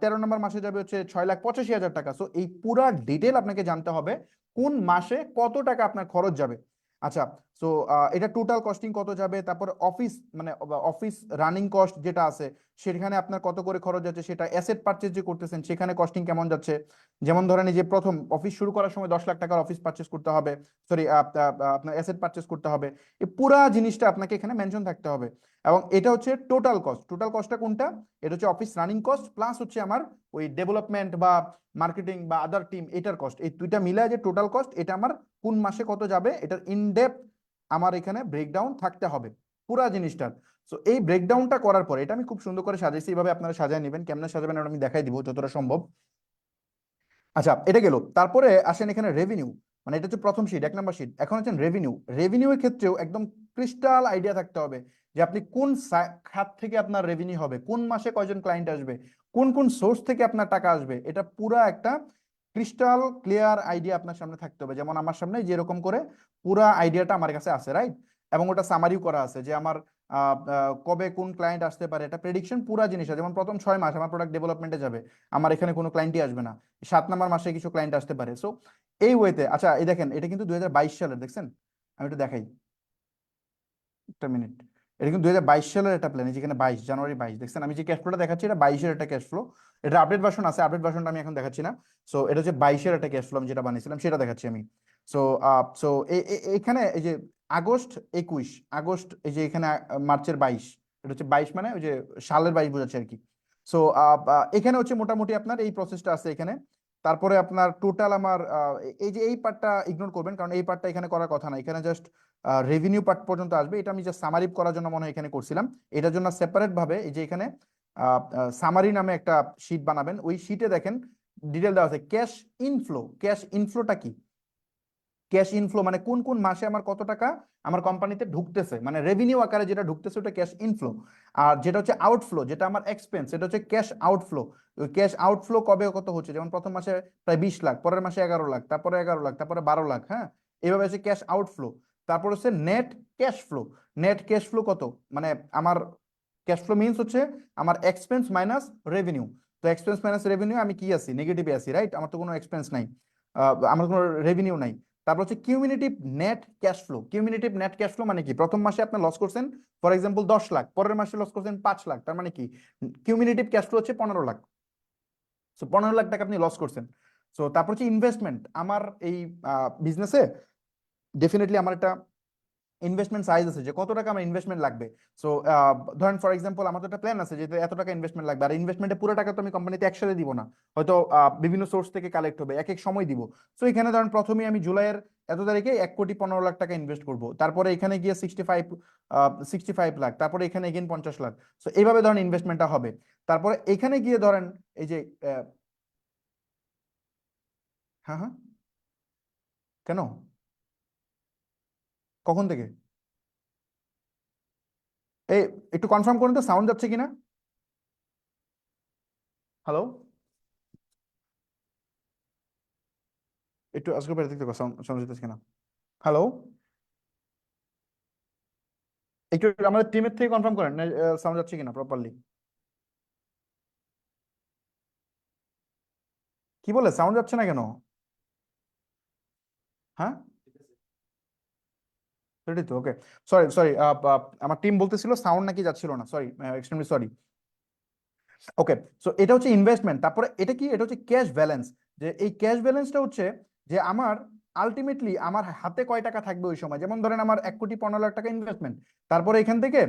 13 নম্বর মাসে যাবে হচ্ছে 6,85,000 টাকা। সো এই পুরা ডিটেল আপনাকে জানতে হবে কোন মাসে কত টাকা আপনার খরচ যাবে। আচ্ছা, সো এটা টোটাল কস্টিং কত যাবে, তারপর অফিস মানে অফিস রানিং কস্ট যেটা আছে সেখানে আপনার কত করে খরচ যাচ্ছে, সেটা অ্যাসেট পারচেজ যে করতেছেন সেখানে কস্টিং কেমন যাচ্ছে। যেমন ধরেন এই যে প্রথম অফিস শুরু করার সময় 10 লাখ টাকার অফিস পারচেজ করতে হবে, সরি আপনার অ্যাসেট পারচেজ করতে হবে, এই পুরা জিনিসটা আপনাকে এখানে মেনশন থাকতে হবে। এবং এটা হচ্ছে টোটাল কস্ট, টোটাল কস্টটা কোনটা, এটা হচ্ছে অফিস রানিং কস্ট প্লাস হচ্ছে আমার ওই ডেভেলপমেন্ট বা মার্কেটিং বা আদার টিম এটার কস্ট, এই দুইটা মিলায় যে টোটাল কস্ট এটা আমার কোন মাসে কত যাবে এটার ইনডেপথ আমার এখানে ব্রেকডাউন থাকতে হবে পুরা জিনিসটার। সো এই ব্রেকডাউনটা করার পরে এটা আমি খুব সুন্দর করে সাজাইছি, এইভাবে আপনারা সাজায় নেবেন, কেমনে সাজাবেন ওটা আমি দেখাই দিব যতটা সম্ভব। আচ্ছা, এটা গেল। তারপরে আসেন এখানে রেভিনিউ, মানে এটা হচ্ছে প্রথম শীট 1 নম্বর শীট। এখন হচ্ছে রেভিনিউ, রেভিনিউ এর ক্ষেত্রেও একদম ক্রিস্টাল আইডিয়া থাকতে হবে যে আপনি কোন খাত থেকে আপনার রেভিনিউ হবে, কোন মাসে কয়জন ক্লায়েন্ট আসবে, কোন কোন সোর্স থেকে আপনার টাকা আসবে, এটা পুরা একটা ক্রিস্টাল ক্লিয়ার আইডিয়া আপনার সামনে থাকতে হবে। যেমন আমার সামনে যেরকম করে পুরা আইডিয়াটা আমার কাছে আছে, রাইট। এবং ওটা সামারিও করা আছে যে আমার কবে কোন ক্লায়েন্ট আসতে পারে, এটা প্রেডিকশন পুরা জিনিস আছে। যেমন প্রথম 6 মাস আমার প্রোডাক্ট ডেভেলপমেন্টে যাবে, আমার এখানে কোনো ক্লায়েন্টই আসবে না, 7 নম্বর মাসে কিছু ক্লায়েন্ট আসতে পারে। সো এই ওয়েতে, আচ্ছা এই দেখেন এটা কিন্তু 2022 সালের, দেখছেন? আমি একটু দেখাই, একটা মিনিট। এটা কিন্তু 2022 সালের একটা প্ল্যান, যেখানে 22 জানুয়ারি দেখছেন আমি যে ক্যাশ ফ্লোটা দেখাচ্ছি এটা 22-এর একটা ক্যাশ ফ্লো। এটা আপডেট ভার্সন আছে, আপডেট ভার্সনটা আমি এখন দেখাচ্ছি না। সো এটা হচ্ছে 22-এর একটা ক্যাশ ফ্লো আমি যেটা বানিয়েছিলাম সেটা দেখাচ্ছি আমি। সো সো এখানে এই যে আগস্ট 21, আগস্ট এই যে এখানে মার্চের 22, এটা হচ্ছে 22 মানে ওই যে সালের 22 বোঝাচ্ছে আর কি। সো এখানে হচ্ছে মোটামুটি আপনার এই প্রসেসটা আছে এখানে। তারপরে আপনার টোটাল আমার এই যে এই পার্টটা ইগনোর করবেন, কারণ এই পার্টটা এখানে করার কথা না, এখানে জাস্ট রেভিনিউ পার্ট পর্যন্ত আসবে। এটা আমি জাস্ট সামারি করার জন্য মনে হয় এখানে করছিলাম। এটার জন্য সেপারেট ভাবে এই যে এখানে সামারি নামে একটা শীট বানাবেন। ওই শীটে দেখেন ডিটেল দেওয়া আছে ক্যাশ ইনফ্লো। ক্যাশ ইনফ্লোটা কি? ক্যাশ ইনফ্লো মানে কোন কোন মাসে আমার কত টাকা আমার কোম্পানিতে ঢুকতেছে, মানে রেভিনিউ আকারে যেটা ঢুকতেছে ওটা ক্যাশ ইনফ্লো। আর যেটা হচ্ছে আউটফ্লো, যেটা আমার এক্সপেন্স, সেটা হচ্ছে ক্যাশ আউটফ্লো। ওই ক্যাশ আউটফ্লো কবে কত হচ্ছে, যেমন প্রথম মাসে প্রায় 20 লাখ, পরের মাসে 11 লাখ, তারপরে 11 লাখ, তারপরে 12 লাখ, হ্যাঁ, এইভাবে হচ্ছে ক্যাশ আউটফ্লো। তারপর হচ্ছে net cash flow. Net cash flow কত, মানে আমার ক্যাশ ফ্লো মিনস হচ্ছে আমার এক্সপেন্স মাইনাস রেভিনিউ। তো এক্সপেন্স মাইনাস রেভিনিউ আমি কি আছি, নেগেটিভে আছি, রাইট? আমার তো কোনো এক্সপেন্স নাই, আমার কোনো রেভিনিউ নাই। তারপর হচ্ছে cumulative net cash flow. Cumulative net cash flow মানে কি, প্রথম মাসে আপনি লস করছেন ফর এক্সাম্পল 10 লাখ, পরের মাসে লস করছেন 5 লাখ, তার মানে কি কিউমিনেটিভ ক্যাশ ফ্লো হচ্ছে 15 লাখ। সো 15 লাখ টাকা আপনি লস করছেন। সো তারপর হচ্ছে ইনভেস্টমেন্ট। আমার এই বিজনেসে ডেফিনেটলি আমার একটা ইনভেস্টমেন্ট সাইজ আছে যে কত টাকা আমার ইনভেস্টমেন্ট লাগবে। সো ধরেন ফর এক্সাম্পল আমার তো একটা প্ল্যান আছে যে এত টাকা ইনভেস্টমেন্ট লাগবে, আর ইনভেস্টমেন্টে পুরো টাকা তো আমি কোম্পানিতে একসাথে দিব না, হয়তো বিভিন্ন সোর্স থেকে কালেক্ট হবে, এক এক সময় দিব। সো এখানে ধরেন প্রথমে আমি জুলাইয়ের এত তারিখে 1,15,00,000 টাকা ইনভেস্ট করব, তারপরে এখানে গিয়ে 65 লাখ, তারপরে এখানে এগেন 50 লাখ। সো এইভাবে ধরেন ইনভেস্টমেন্টটা হবে। তারপরে এখানে গিয়ে ধরেন এই যে হ্যাঁ হ্যাঁ, কেন, কখন থেকে? এই একটু কনফার্ম করুন তো সাউন্ড যাচ্ছে কিনা। হ্যালো, একটু আজকে বাইরে দেখতে সাউন্ড সাউন্ড যাচ্ছে কিনা। হ্যালো, একটু আমাদের টিমের থেকে কনফার্ম করেন সাউন্ড যাচ্ছে কিনা প্রপারলি। কি বলে সাউন্ড যাচ্ছে না কেন? হ্যাঁ, রেডি তো, ওকে। সরি সরি, আমার টিম বলতেছিল সাউন্ড নাকি যাচ্ছিল না, সরি, এক্সট্রিমলি সরি। ওকে, সো এটা হচ্ছে ইনভেস্টমেন্ট। তারপরে এটা কি, এটা হচ্ছে ক্যাশ ব্যালেন্স। যে এই ক্যাশ ব্যালেন্সটা হচ্ছে যে আমার আলটিমেটলি আমার হাতে কয় টাকা থাকবে ওই সময়। যেমন ধরেন আমার 1,15,00,000 টাকা ইনভেস্টমেন্ট, তারপরে এখান থেকে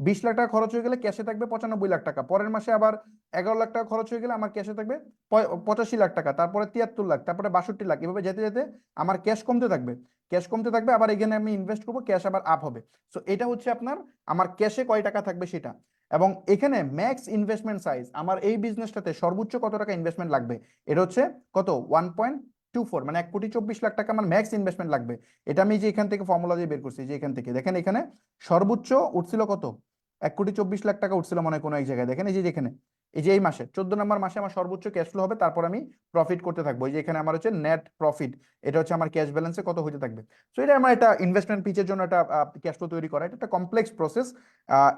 20 লাখ টাকা খরচ হয়ে গেলে ক্যাশে থাকবে 95 লাখ টাকা, পরের মাসে আবার 11 লাখ টাকা খরচ হয়ে গেলে আমার ক্যাশে থাকবে 85 লাখ টাকা, তারপরে 73 লাখ, তারপরে 62 লাখ, এভাবে যেতে যেতে আমার ক্যাশ কমতে থাকবে। ক্যাশ কমতে থাকবে, আবার এখানে আমি ইনভেস্ট করবো, ক্যাশ আবার আপ হবে। সো এটা হচ্ছে আপনার আমার ক্যাশে কয় টাকা থাকবে সেটা। এবং এখানে ম্যাক্স ইনভেস্টমেন্ট সাইজ, আমার এই বিজনেসটাতে সর্বোচ্চ কত টাকা ইনভেস্টমেন্ট লাগবে, এটা হচ্ছে কত 1.24, মানে 1,24,00,000 টাকা আমার ম্যাক্স ইনভেস্টমেন্ট লাগবে। এটা আমি যে এখান থেকে ফর্মুলা দিয়ে বের করছি, যে এখান থেকে দেখেন এখানে সর্বোচ্চ উঠছিল কত, 1,24,00,000 টাকা উঠছিল মনে হয় কোনো এক জায়গায়, দেখেন এই যে এখানে এই যে এই মাসে 14 নম্বর মাসে আমার সর্বোচ্চ ক্যাশ ফ্লো হবে, তারপর আমি প্রফিট করতে থাকবো। এই যে এখানে আমার হচ্ছে নেট প্রফিট, এটা হচ্ছে আমার ক্যাশ ব্যালেন্সে কত হতে থাকবে। সো এটা আমার একটা ইনভেস্টমেন্ট পিচের জন্য একটা ক্যাশ ফ্লো তৈরি করা, এটা একটা কমপ্লেক্স প্রসেস।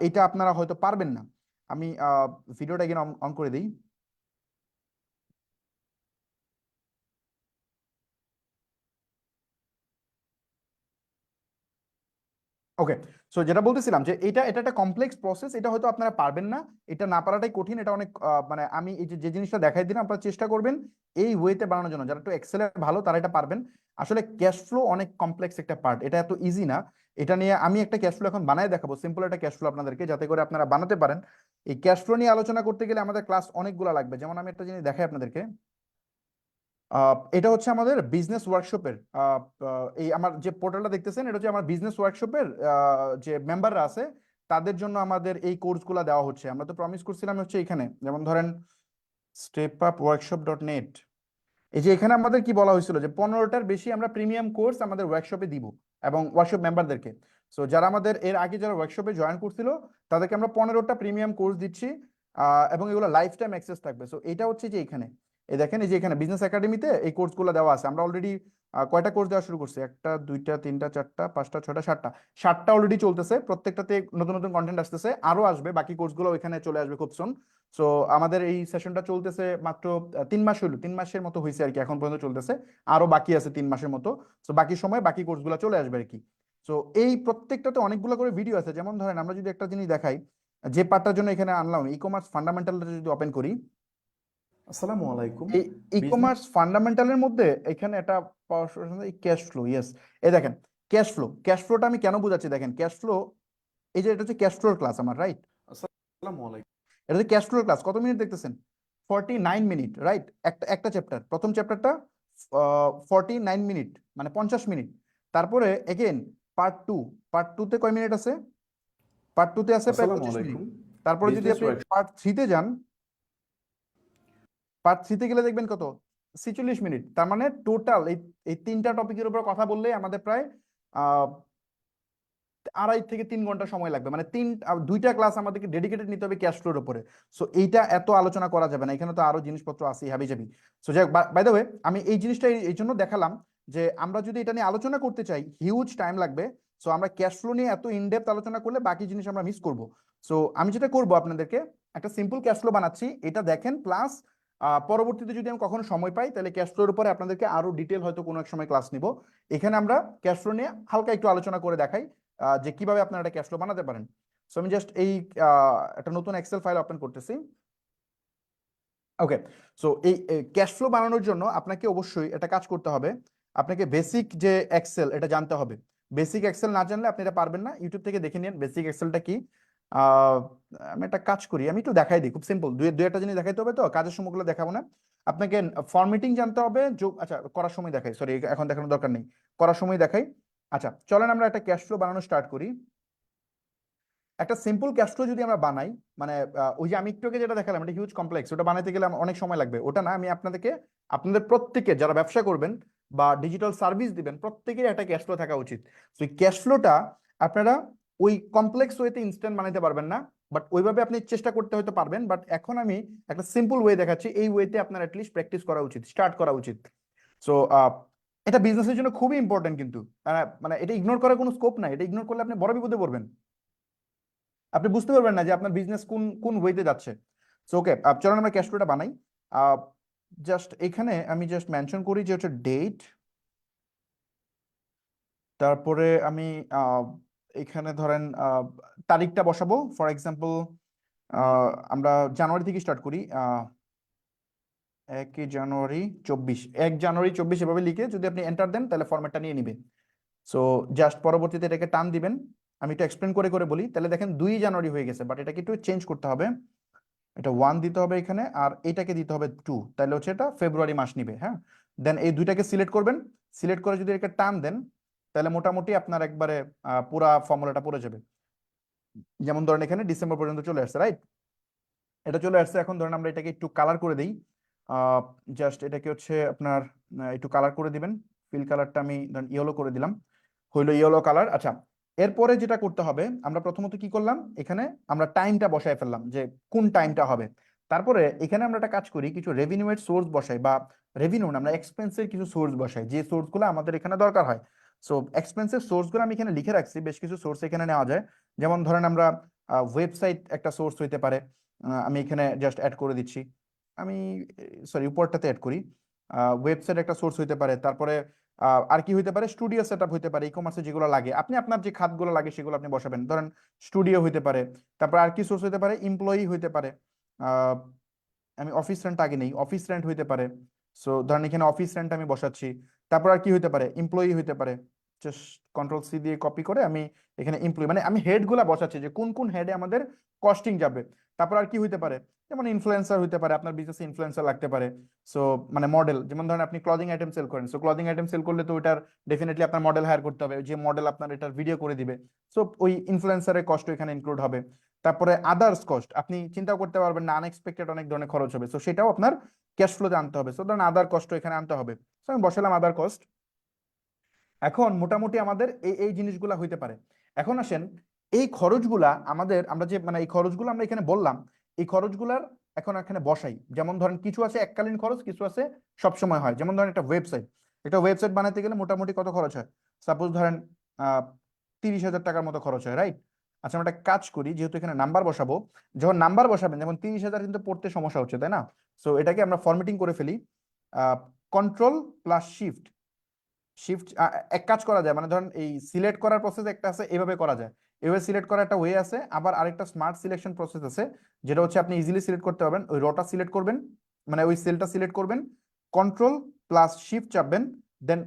এটা আপনারা হয়তো পারবেন না। আমি ভিডিওটা এগেন অন অন করে দিই। ওকে, সো যেটা বলতেছিলাম যে এটা এটা একটা কমপ্লেক্স প্রসেস, এটা হয়তো আপনারা পারবেন না, এটা না পারাটাই কঠিন। এটা অনেক মানে আমি এই যে যে জিনিসটা দেখাই দিলাম আপনারা চেষ্টা করবেন এই ওয়েতে বানানোর জন্য। যারা একটু এক্সেলে ভালো তারা এটা পারবেন। আসলে ক্যাশ ফ্লো অনেক কমপ্লেক্স একটা পার্ট, এটা এত ইজি না। এটা নিয়ে আমি একটা ক্যাশ ফ্লো এখন বানায় দেখাবো, সিম্পল একটা ক্যাশ ফ্লো আপনাদেরকে, যাতে করে আপনারা বানাতে পারেন। এই ক্যাশ ফ্লো নিয়ে আলোচনা করতে গেলে আমাদের ক্লাস অনেকগুলো লাগবে। যেমন আমি একটা জিনিস দেখাই আপনাদেরকে, এটা হচ্ছে আমাদের বিজনেস ওয়ার্কশপের এই আমার যে পোর্টালটা দেখতেছেন, এটা হচ্ছে আমার বিজনেস ওয়ার্কশপের যে মেম্বাররা আছে তাদের জন্য আমাদের এই কোর্সগুলো দেওয়া হচ্ছে। আমরা তো প্রমিস করছিলাম হচ্ছে এখানে, যেমন ধরেন stepupworkshop.net, এই যে এখানে আমাদের কি বলা হয়েছিল যে 15টার বেশি আমরা প্রিমিয়াম কোর্স আমাদের ওয়ার্কশপে দিব এবং ওয়ার্কশপ মেম্বারদেরকে। সো যারা আমাদের এর আগে যারা ওয়ার্কশপে জয়েন করছিল তাদেরকে আমরা 15টা প্রিমিয়াম কোর্স দিচ্ছি, এবং এগুলো লাইফ টাইম অ্যাক্সেস থাকবে। সো এটা হচ্ছে যে এখানে এই দেখেন এই যে এখানে বিজনেস একাডেমিতে এই কোর্সগুলো দেওয়া আছে। আমরা অলরেডি কয়টা কোর্স দেওয়া শুরু করছি, একটা দুইটা তিনটা চারটা পাঁচটা ছয়টা সাতটা, সাতটা অলরেডি চলতেছে। প্রত্যেকটাতে নতুন নতুন কন্টেন্ট আসতেছে, আরো আসবে, বাকি কোর্সগুলো এখানে চলে আসবে খুব সুন। সো আমাদের এই সেশনটা চলতেছে মাত্র 3 মাস হইলো, 3 মাসের মতো হয়েছে আর কি, এখন পর্যন্ত চলতেছে। আরো বাকি আছে 3 মাসের মতো। সো বাকি সময় বাকি কোর্সগুলো চলে আসবে আর কি। সো এই প্রত্যেকটাতে অনেকগুলো করে ভিডিও আছে। যেমন ধরেন আমরা যদি একটা জিনিস দেখাই, যে পার্টটার জন্য এখানে আনলাম ই কমার্স ফান্ডামেন্টালটা যদি ওপেন করি, আসসালামু আলাইকুম। এই ই বিজনেস কমার্স ফান্ডামেন্টালের মধ্যে এখানে একটা ক্যাশ ফ্লো, ইয়েস, এই দেখেন ক্যাশ ফ্লো। ক্যাশ ফ্লোটা আমি কেন বুঝাচ্ছি দেখেন, ক্যাশ ফ্লো এই যে এটা হচ্ছে ক্যাশ ফ্লোর ক্লাস আমার, রাইট? আসসালামু আলাইকুম। এটা যে ক্যাশ ফ্লোর ক্লাস, কত মিনিট দেখতেছেন? 49 মিনিট, রাইট? একটা একটা চ্যাপ্টার, প্রথম চ্যাপ্টারটা 49 মিনিট, মানে 50 মিনিট। তারপরে এগেন পার্ট টুতে কয় মিনিট আছে? পার্ট টুতে আছে প্রায় আসসালামু 25 মিনিট। আলাইকুম। তারপরে যদি বিজনেস আপনি ওয়ার্কশপ। পার্ট 3-তে যান, পার্ট 3-তে গেলে দেখবেন কত, 46 মিনিট। তার মানে টোটাল এই এই তিনটা টপিকের উপর কথা বললে আমাদের প্রায় আহ 2.5 থেকে 3 ঘন্টা সময় লাগবে, মানে দুইটা ক্লাস আমাদেরকে ডেডিকেটেড নিতে হবে ক্যাশ ফ্লোর উপরে। সো এইটা এত আলোচনা করা যাবে না, এখানে তো আরো জিনিসপত্র আছে হাবি জাবি। সো যাই, বাই দ্য ওয়ে, আমি এই জিনিসটা এই জন্য দেখালাম যে আমরা যদি এটা নিয়ে আলোচনা করতে চাই হিউজ টাইম লাগবে। সো আমরা ক্যাশ ফ্লো নিয়ে এত ইনডেপথ আলোচনা করলে বাকি জিনিস আমরা মিস করব। সো আমি যেটা করব, আপনাদেরকে একটা সিম্পল ক্যাশ ফ্লো বানাচ্ছি, এটা দেখেন, প্লাস পরবর্তীতে যদি আমি কখনো সময় পাই তাহলে ক্যাশ ফ্লোর উপরে আপনাদেরকে আরো ডিটেল হয়তো কোনো এক সময় ক্লাস নিব। এখানে আমরা ক্যাশ ফ্লো নিয়ে হালকা একটু আলোচনা করে দেখাই যে কিভাবে আপনারা একটা ক্যাশ ফ্লো বানাতে পারেন। সো আমি জাস্ট এই একটা নতুন এক্সেল ফাইল ওপেন করতেছি। ওকে। সো এই ক্যাশ ফ্লো বানানোর জন্য আপনাকে অবশ্যই একটা কাজ করতে হবে, আপনাকে বেসিক যে এক্সেল এটা জানতে হবে। বেসিক এক্সেল না জানলে আপনি এটা পারবেন না, ইউটিউব থেকে দেখে নিন বেসিক এক্সেলটা কি। আহ, আমি একটা কাজ করি, আমি একটু দেখাই দিই, খুব সিম্পল, দুই একটা জিনিস দেখাইতে হবে, তো কাজের সময়গুলো দেখাবো না। আপনাকে ফরম্যাটিং জানতে হবে, আচ্ছা করার সময় দেখাই, সরি এখন দেখানোর দরকার নেই, করার সময় দেখাই। আচ্ছা চলেন আমরা একটা ক্যাশ ফ্লো বানানো স্টার্ট করি। একটা সিম্পল ক্যাশ ফ্লো যদি আমরা বানাই, মানে ওই যে আমি একটু আগে যেটা দেখালাম, এটা হিউজ কমপ্লেক্স, ওটা বানাইতে গেলে আমার অনেক সময় লাগবে, ওটা না, আমি আপনাদেরকে, আপনাদের প্রত্যেকে যারা ব্যবসা করবেন বা ডিজিটাল সার্ভিস দিবেন প্রত্যেকের একটা ক্যাশ ফ্লো থাকা উচিত। তো এই ক্যাশ ফ্লোটা আপনারা ওই কমপ্লেক্স ওয়েতে ইনস্ট্যান্ট বানাইতে পারবেন না, বাট ওইভাবে আপনি চেষ্টা করতে হয়তো পারবেন, বাট এখন আমি একটা সিম্পল ওয়ে দেখাচ্ছি, এই ওয়েতে আপনার অ্যাটলিস্ট প্র্যাকটিস করা উচিত, স্টার্ট করা উচিত। সো এটা বিজনেসের জন্য খুবই ইম্পর্টেন্ট, কিন্তু মানে এটা ইগনোর করার কোনো স্কোপ নাই, এটা ইগনোর করলে আপনি বড় বিপদে পড়বেন, আপনি বুঝতে পারবেন না যে আপনার বিজনেস কোন কোন ওয়েতে যাচ্ছে। সো ওকে, চলুন আমরা ক্যাশ ফ্লোটা বানাই। জাস্ট এখানে আমি জাস্ট মেনশন করি যে হচ্ছে ডেট, তারপরে আমি আহ, এখানে ধরেন তারিখটা বসাবো, ফর এক্সাম্পল আমরা জানুয়ারি থেকে স্টার্ট করি, 1 জানুয়ারি 24, 1 জানুয়ারি 24 এভাবে লিখে যদি আপনি এন্টার দেন তাহলে ফরম্যাটটা নিয়ে নিবে। সো জাস্ট পরবর্তীতে এটাকে টান দিবেন, আমি একটু এক্সপ্লেন করে করে বলি, তাহলে দেখেন 2 জানুয়ারি হয়ে গেছে, বাট এটাকে একটু চেঞ্জ করতে হবে, এটা 1 দিতে হবে এখানে, আর এটাকে দিতে হবে 2, তাহলে হচ্ছে এটা ফেব্রুয়ারি মাস নিবে। হ্যাঁ, দেন এই দুইটাকে সিলেক্ট করবেন, সিলেক্ট করে যদি এটাকে টান দেন তাহলে মোটামুটি আপনার একবারে পুরা ফর্মুলাটা পড়ে যাবে। যেমন ধরেন এখানে ডিসেম্বর পর্যন্ত চলে আসছে, রাইট? এটা চলে আসছে, এখন ধরেন আমরা এটাকে একটু কালার করে দিই, জাস্ট এটাকে হচ্ছে আপনার একটু কালার করে দিবেন, ফিল কালারটা আমি ধরেন ইয়েলো করে দিলাম, হইলো ইয়েলো কালার। আচ্ছা, এরপরে যেটা করতে হবে, আমরা প্রথমত কি করলাম, এখানে আমরা টাইমটা বসায় ফেললাম যে কোন টাইমটা হবে। তারপরে এখানে আমরা একটা কাজ করি, কিছু রেভিনিউয়ের সোর্স বসাই, বা রেভিনিউ না, আমরা এক্সপেন্সের কিছু সোর্স বসাই, যে সোর্সগুলো আমাদের এখানে দরকার হয়। সো এক্সপেন্সের সোর্সগুলো আমি এখানে লিখে রাখছি, বেশ কিছু সোর্স এখানে নেওয়া যায়। যেমন ধরেন আমরা ওয়েবসাইট একটা সোর্স হইতে পারে, আমি এখানে জাস্ট অ্যাড করে দিচ্ছি, আমি সরি উপরটাতে অ্যাড করি, ওয়েবসাইট একটা সোর্স হইতে পারে। তারপরে আর কি হইতে পারে, স্টুডিও সেট আপ হইতে পারে, ই কমার্সে যেগুলো লাগে আপনি আপনার যে খাতগুলো লাগে সেগুলো আপনি বসাবেন, ধরেন স্টুডিও হইতে পারে। তারপর আর কি সোর্স হইতে পারে, এমপ্লয়ি হইতে পারে, আহ, আমি অফিস রেন্ট আগে নেই, অফিস রেন্ট হইতে পারে। সো ধরেন এখানে অফিস রেন্ট আমি বসাচ্ছি। তারপর আর কি হইতে পারে, এমপ্লয়ি হইতে পারে, জাস্ট কন্ট্রোল সি দিয়ে কপি করে আমি এখানে এমপ্লয়ি, মানে আমি হেড গুলা বসাচ্ছি যে কোন কোন হেডে আমাদের কস্টিং যাবে। তারপর আর কি হইতে পারে, যেমন ইনফ্লুয়েন্সার হইতে পারে, আপনার বিজনেসে ইনফ্লুয়েন্সার লাগতে পারে। সো মানে মডেল, যেমন ধরেন আপনি ক্লদিং আইটেম সেল করেন, সো ক্লদিং আইটেম সেল করলে তো ওটার ডেফিনেটলি আপনার মডেল হায়ার করতে হবে, যে মডেল আপনার এটার ভিডিও করে দিবে। সো ওই ইনফ্লুয়েন্সারের কষ্ট এখানে ইনক্লুড হবে। তারপরে আদার্স কস্ট, আপনি চিন্তা করতে পারবেন না, আনএক্সপেক্টেড অনেক ধরনের খরচ হবে, সো সেটাও আপনার ক্যাশ ফ্লোতে আনতে হবে। সো ধরেন আদার কস্ট এখানে আনতে হবে, সো আমি বসালাম আদার কস্ট। এখন মোটামুটি আমাদের এই এই জিনিসগুলা হইতে পারে। এখন আসেন, এই খরচগুলা আমাদের, আমরা যে মানে এই খরচগুলো আমরা এখানে বললাম, এই খরচগুলার এখন এখানে বসাই। যেমন ধরেন কিছু আছে এককালীন খরচ, কিছু আছে সবসময় হয়। যেমন ধরেন একটা ওয়েবসাইট বানাতে গেলে মোটামুটি কত খরচ হয়, সাপোজ ধরেন 30,000 টাকার মতো খরচ হয়, রাইট? আচ্ছা আমরা একটা কাজ করি, যেহেতু এখানে নাম্বার বসাবো, যখন নাম্বার বসাবেন, যেমন 30,000 কিন্তু পড়তে সমস্যা হচ্ছে, তাই না? সো এটাকে আমরা ফরম্যাটিং করে ফেলি, কন্ট্রোল প্লাস শিফট, শিফট এক কাজ করা যায়, মানে ধরেন এই সিলেক্ট করার প্রসেস একটা আছে, এভাবে করা যায়, এভাবে সিলেক্ট করার একটা ওয়ে আছে, আবার আরেকটা স্মার্ট সিলেকশন প্রসেস আছে, যেটা হচ্ছে আপনি ইজিলি সিলেক্ট করতে পারবেন। ওই রটা সিলেক্ট করবেন, মানে ওই সেলটা সিলেক্ট করবেন, কন্ট্রোল প্লাস শিফট চাপবেন, দেন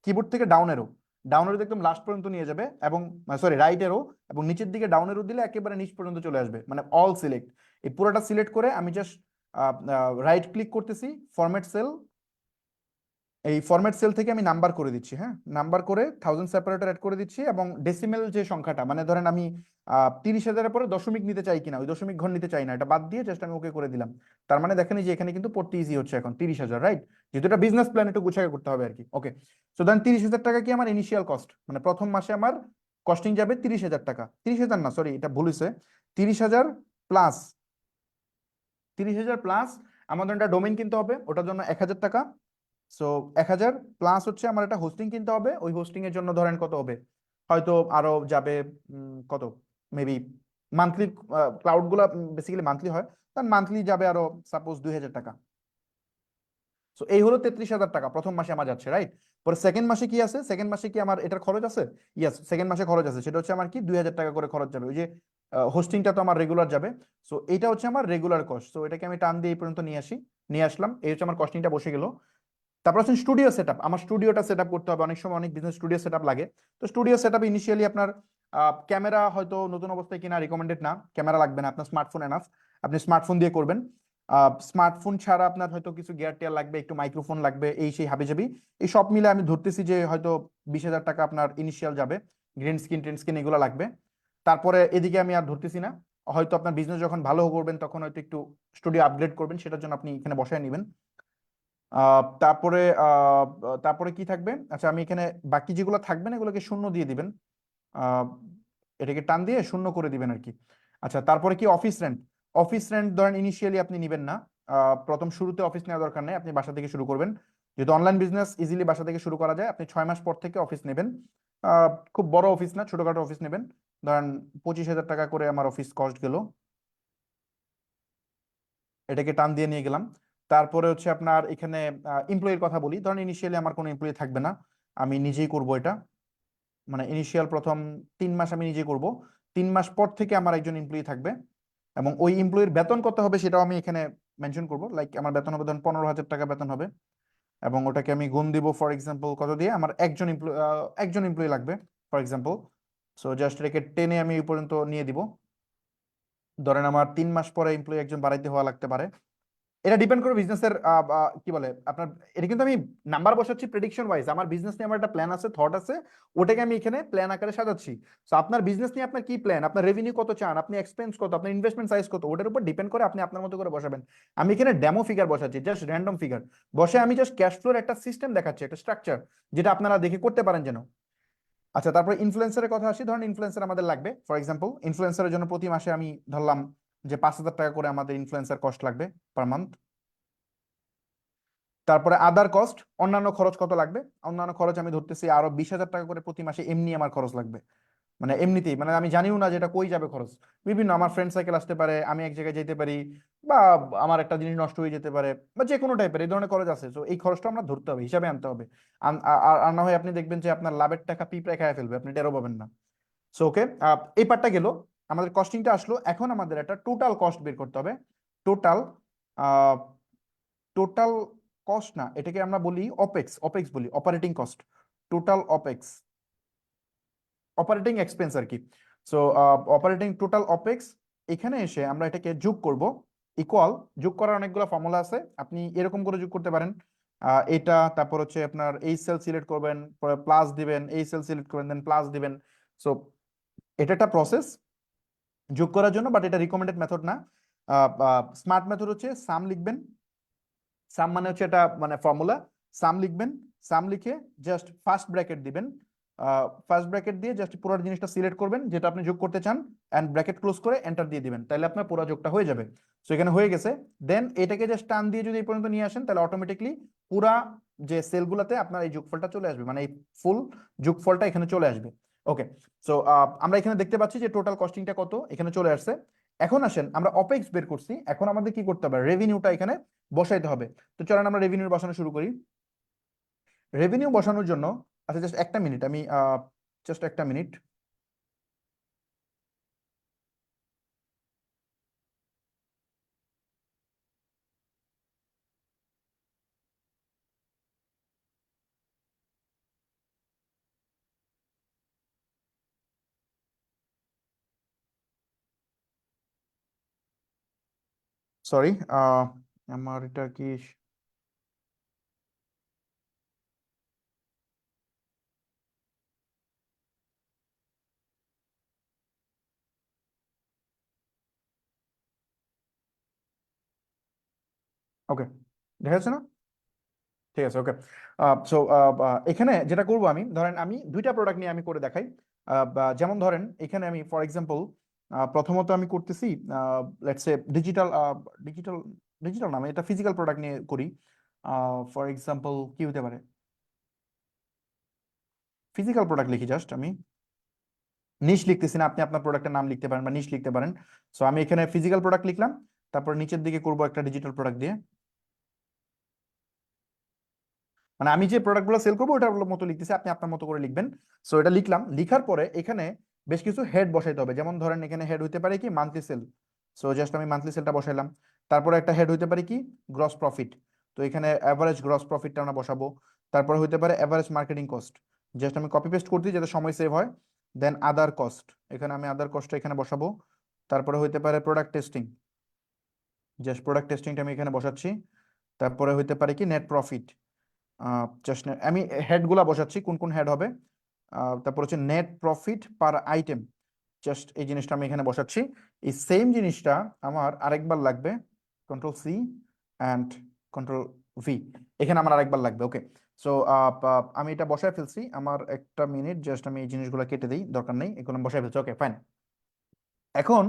কিবোর্ড থেকে ডাউন এরো, ডাউন এরো একদম লাস্ট পর্যন্ত নিয়ে যাবে, এবং সরি রাইট এরো, এবং নিচের দিকে ডাউন এরো দিলে একেবারে নিচ পর্যন্ত চলে আসবে, মানে অল সিলেক্ট। এই পুরোটা সিলেক্ট করে আমি জাস্ট রাইট ক্লিক করতেছি, ফরম্যাট সেল, এই ফরম্যাট সেল থেকে আমি নাম্বার করে দিচ্ছি, হ্যাঁ নাম্বার করে 1000 সেপারেটর অ্যাড করে দিচ্ছি, এবং ডেসিমেল যে সংখ্যাটা, মানে ধরেন আমি 30,000-এর পরে দশমিক নিতে চাই কিনা, ওই দশমিক ঘর নিতে চাই না, এটা বাদ দিয়ে জাস্ট আমি ওকে করে দিলাম। তার মানে দেখেন এই যে এখানে কিন্তু পড়তে ইজি হচ্ছে এখন 30,000, রাইট? যেহেতু এটা বিজনেস প্ল্যান একটু গুছাই করতে হবে আর কি। ওকে, সো দেন 30,000 টাকা কি আমার ইনিশিয়াল কস্ট, মানে প্রথম মাসে আমার কস্টিং যাবে 30,000 টাকা, 30,000 না সরি এটা ভুল হয়েছে, 30,000 প্লাস, 30,000 প্লাস আমাদের একটা ডোমেইন কিনতে হবে, ওটার জন্য 1,000 টাকা। সো 1,000 প্লাস হচ্ছে আমার একটা হোস্টিং কিনতে হবে, ওই হোস্টিং এর জন্য ধরেন কত হবে, হয়তো আরো যাবে কত, মেবি মান্থলি, ক্লাউড গুলা বেসিক্যালি মান্থলি হয়, তার মান্থলি যাবে আরো সাপোজ 2,000 টাকা। সো এই হলো 33,000 টাকা প্রথম মাসে আমার যাচ্ছে, রাইট? পরে সেকেন্ড মাসে কি আছে, সেকেন্ড মাসে কি আমার এটার খরচ আছে? ইয়েস, সেকেন্ড মাসে খরচ আছে, সেটা হচ্ছে আমার কি 2,000 টাকা করে খরচ যাবে, ওই যে হোস্টিংটা তো আমার রেগুলার যাবে। সো এটা হচ্ছে আমার রেগুলার কস্ট, সো এটাকে আমি টান দিয়ে এই পর্যন্ত নিয়ে আসলাম, এই হচ্ছে আমার কস্টিংটা বসে গেল। তারপর হচ্ছে স্টুডিও সেটআপ, আমার স্টুডিওটা সেটআপ করতে হবে, অনেক সময় অনেক বিজনেস স্টুডিও সেটআপ লাগে। তো স্টুডিও সেটআপ ইনিশিয়ালি আপনার ক্যামেরা হয়তো নতুন অবস্থায় কিনা রিকমেন্ডেড না, ক্যামেরা লাগবে না, আপনার স্মার্টফোন এনাফ, আপনি স্মার্টফোন দিয়ে করবেন। স্মার্টফোন ছাড়া আপনার হয়তো কিছু গিয়ার টিয়ার লাগবে, একটু মাইক্রোফোন লাগবে, এই সেই হাবিজাবি, এই সব মিলে আমি ধরতেছি যে হয়তো 20,000 টাকা আপনার ইনিশিয়াল যাবে, গ্রিন স্ক্রিন টেন স্ক্রিন এগুলো লাগবে। তারপরে এদিকে আমি আর ধরতেছি না, হয়তো আপনার বিজনেস যখন ভালো করবেন তখন হয়তো একটু স্টুডিও আপগ্রেড করবেন, সেটার জন্য আপনি এখানে বসায় নেবেন। তারপরে তারপরে কি থাকবে, আচ্ছা আমি এখানে বাকি যেগুলো থাকবে না এগুলোকে শূন্য দিয়ে দিবেন, আহ, এটাকে টান দিয়ে শূন্য করে দিবেন আর কি। আচ্ছা তারপরে কি অফিস রেন্ট, অফিস রেন্ট ধরেন ইনিশিয়ালি আপনি নিবেন না, প্রথম শুরুতে অফিস নেওয়া দরকার নেই, আপনি বাসা থেকে শুরু করবেন, যেহেতু অনলাইন বিজনেস ইজিলি বাসা থেকে শুরু করা যায়, আপনি 6 মাস পর থেকে অফিস নেবেন। খুব বড় অফিস না, ছোটখাটো অফিস নেবেন, ধরেন 25,000 টাকা করে আমার অফিস কস্ট গেল, এটাকে টান দিয়ে নিয়ে গেলাম। তারপরে হচ্ছে আপনার এখানে এমপ্লয়ির কথা বলি, ধরেন ইনিশিয়ালি আমার কোনো এমপ্লয়ি থাকবে না, আমি নিজেই করব এটা, মানে ইনিশিয়াল প্রথম 3 মাস আমি নিজে করব, 3 মাস পর থেকে আমার একজন এমপ্লয়ি থাকবে, এবং ওই এমপ্লয়ির বেতন কত হবে সেটাও আমি এখানে মেনশন করব, লাইক আমার বেতন হবে ধরেন 15,000 টাকা বেতন হবে, এবং ওটাকে আমি গুণ দিব ফর এক্সাম্পল কত দিয়ে, আমার একজন এমপ্লয়ি লাগবে ফর এক্সাম্পল। সো জাস্ট রেখে টেনে আমি এই পর্যন্ত নিয়ে দিব, ধরেন আমার 3 মাস পরে এমপ্লয়ি একজন বাড়াইতে হওয়া লাগতে পারে, এটা ডিপেন্ড করে বিজনেসের কি বলে আপনার, এটা কিন্তু আমি নাম্বার বসাচ্ছি প্রেডিকশন ওয়াইজ, আমার বিজনেস নিয়ে আমার একটা প্ল্যান আছে, থট আছে, ওটাকে আমি এখানে প্ল্যান আকারে সাজাচ্ছি। তো আপনার বিজনেস নিয়ে আপনার কি প্ল্যান, আপনার রেভিনিউ কত চান, আপনি এক্সপেন্স কত, আপনার ইনভেস্টমেন্ট সাইজ কত, ওটার উপর ডিপেন্ড করে আপনি আপনার মতো করে বসাবেন। আমি এখানে ডেমো ফিগার বসাচ্ছি, জাস্ট র্যান্ডম ফিগার বসে আমি জাস্ট ক্যাশ ফ্লোর একটা সিস্টেম দেখাচ্ছি, একটা স্ট্রাকচার, যেটা আপনারা দেখে করতে পারেন যেন। আচ্ছা তারপরে ইনফ্লুয়েন্সারের কথা আসি, ধরেন ইনফ্লুয়েন্সার আমাদের লাগবে, ফর এক্সাম্পল ইনফ্লুয়েন্সারের জন্য প্রতি মাসে আমি ধরলাম যে 5,000 টাকা করে আমাদের ইনফ্লুয়েন্সার কস্ট লাগবে পার মান্থ। তারপরে আদার কস্ট, অন্যান্য খরচ কত লাগবে, অন্যান্য খরচ আমি ধরতেছি আরো 20,000 টাকা করে প্রতি মাসে এমনি আমার খরচ লাগবে, মানে এমনিতেই, মানে আমি জানিও না যেটা কই যাবে খরচ, বিভিন্ন আমার ফ্রেন্ড সাইকেল আসতে পারে, আমি এক জায়গায় যেতে পারি, বা আমার একটা জিনিস নষ্ট হয়ে যেতে পারে, বা যে কোনো টাইপের এই ধরনের খরচ আছে, তো এই খরচটা আমরা ধরতে হবে, হিসাবে আনতে হবে। আর না হয় আপনি দেখবেন যে আপনার লাভের টাকা পিঁপড়ে খায় ফেলবে, আপনি টেরও পাবেন না। সো ওকে, এই পার্টটা গেল, আমাদের কস্টিংটা আসলো, এখন আমাদের একটা টোটাল কস্ট বের করতে হবে। টোটাল টোটাল কস্ট না, এটাকে আমরা বলি অপেক্স, অপেক্স বলি, operating cost, total opex, operating expense আর কি। সো অপারেটিং টোটাল অপেক্স, এখানে এসে আমরা এটাকে যোগ করব, ইকুয়াল, যোগ করার অনেকগুলো ফর্মুলা আছে, আপনি এরকম করে যোগ করতে পারেন, এটা তারপর হচ্ছে আপনার এই সেল সিলেক্ট করবেন, পরে প্লাস দিবেন, এই সেল সিলেক্ট করবেন, দেন প্লাস দিবেন। সো এটা একটা প্রসেস যোগ করার জন্য, বাট এটা রিকমেন্ডেড মেথড না। স্মার্ট মেথড হচ্ছে সাম লিখবেন, সাম মানে হচ্ছে এটা মানে ফর্মুলা, সাম লিখবেন, সাম লিখে জাস্ট ফার্স্ট ব্র্যাকেট দিবেন, ফার্স্ট ব্র্যাকেট দিয়ে জাস্ট পুরো জিনিসটা সিলেক্ট করবেন যেটা আপনি যোগ করতে চান, এন্ড ব্র্যাকেট ক্লোজ করে এন্টার দিয়ে দিবেন, তাহলে আপনার পুরো যোগটা হয়ে যাবে। সো এখানে হয়ে গেছে, দেন এটাকে জাস্ট টান দিয়ে যদি এই পর্যন্ত নিয়ে আসেন, তাহলে অটোমেটিকলি পুরা যে সেলগুলোতে আপনার এই যোগফলটা চলে আসবে, মানে এই ফুল যোগফলটা এখানে চলে আসবে। ওকে, সো আমরা এখানে দেখতে পাচ্ছি যে টোটাল কস্টিংটা কত এখানে চলে আসছে। এখন আসেন আমরা অপেক্স বের করছি, এখন আমাদের কি করতে হবে, রেভিনিউটা এখানে বসাইতে হবে। তো চলেন আমরা রেভিনিউ বসানো শুরু করি। রেভিনিউ বসানোর জন্য, আচ্ছা জাস্ট একটা মিনিট, আমি জাস্ট একটা মিনিট, সরি, আমার এটা কি ওকে, দেখা যাচ্ছে না? ঠিক আছে, ওকে। সো এখানে যেটা করব, আমি ধরেন আমি দুইটা প্রোডাক্ট নিয়ে আমি করে দেখাই। যেমন ধরেন এখানে আমি ফর এক্সাম্পল প্রথমত আমি করতেছি let's say digital digital digital নামে এটা ফিজিক্যাল প্রোডাক্ট নিয়ে করি। ফর এক্সাম্পল কি হতে পারে, ফিজিক্যাল প্রোডাক্ট লিখি জাস্ট আমি, নিশ লিখতেছি না, আপনি আপনার প্রোডাক্টের নাম লিখতে পারেন বা নিশ লিখতে পারেন। সো আমি এখানে ফিজিক্যাল প্রোডাক্ট লিখলাম, তারপর নিচের দিকে করব একটা ডিজিটাল প্রোডাক্ট দিয়ে, মানে আমি যে প্রোডাক্টগুলো সেল করবো ওটার মতো লিখতেছি, আপনি আপনার মতো করে লিখবেন। সো এটা লিখলাম, লিখার পরে এখানে বেশ কিছু হেড বসাইতে হবে। যেমন ধরেন এখানে হেড হইতে পারে কি মান্থলি সেল, সো জাস্ট আমি মান্থলি সেলটা বসাইলাম। তারপরে একটা হেড হইতে পারে কি গ্রস প্রফিট, তো এখানে অ্যাভারেজ গ্রস প্রফিটটা আমরা বসাবো। তারপরে হইতে পারে অ্যাভারেজ মার্কেটিং কস্ট, জাস্ট আমি কপি পেস্ট করতে যাতে সময় সেভ হয়। দেন আদার কস্ট, এখানে আমি আদার কস্টটা এখানে বসাবো। তারপরে হইতে পারে প্রোডাক্ট টেস্টিং, জাস্ট প্রোডাক্ট টেস্টিংটা আমি এখানে বসাচ্ছি। তারপরে হইতে পারে কি নেট প্রফিট, জাস্ট আমি হেড গুলা বসাচ্ছি কোন কোন হেড হবে। তারপর হচ্ছে নেট প্রফিট পার আইটেম, জাস্ট এই জিনিসটা আমি এখানে বসাচ্ছি। এই সেম জিনিসটা আমার আরেকবার লাগবে, control C and control V, এখানে আমার আরেকবার লাগবে। ওকে, সো আমি এটা বসায় ফেলছি, আমার একটা মিনিট, জাস্ট আমি এই জিনিসগুলো কেটে দিই, দরকার নেই, এগুলো আমি বসায় ফেলছি। Okay fine. এখন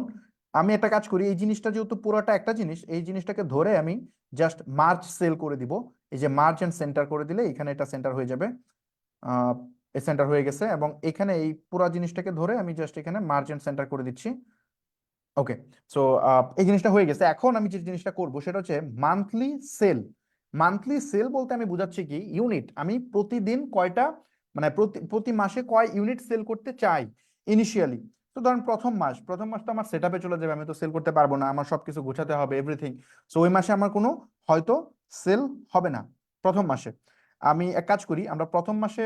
আমি একটা কাজ করি, এই জিনিসটা যেহেতু পুরোটা একটা জিনিস, এই জিনিসটাকে ধরে আমি জাস্ট মার্জ সেল করে দিব। এই যে মার্জ এন্ড সেন্টার করে দিলে এখানে এটা সেন্টার হয়ে যাবে, সেন্টার হয়ে গেছে। এবং এখানে এই পুরো জিনিসটাকে ধরে আমি জাস্ট এখানে মার্জ এন্ড সেন্টার করে দিচ্ছি। ওকে, সো এই জিনিসটা হয়ে গেছে। এখন আমি যে জিনিসটা করব সেটা হচ্ছে মান্থলি সেল। মান্থলি সেল বলতে আমি বুঝাচ্ছি কি ইউনিট, আমি প্রতিদিন কয়টা, মানে প্রতি প্রতি মাসে কয় ইউনিট সেল করতে চাই ইনিশিয়ালি। তো ধরেন প্রথম মাস তো আমার সেট আপে চলে যাবে, আমি তো সেল করতে পারবো না, আমার সবকিছু গোছাতে হবে এভরিথিং। সো ওই মাসে আমার কোনো হয়তো সেল হবে না প্রথম মাসে। আমি এক কাজ করি, আমরা প্রথম মাসে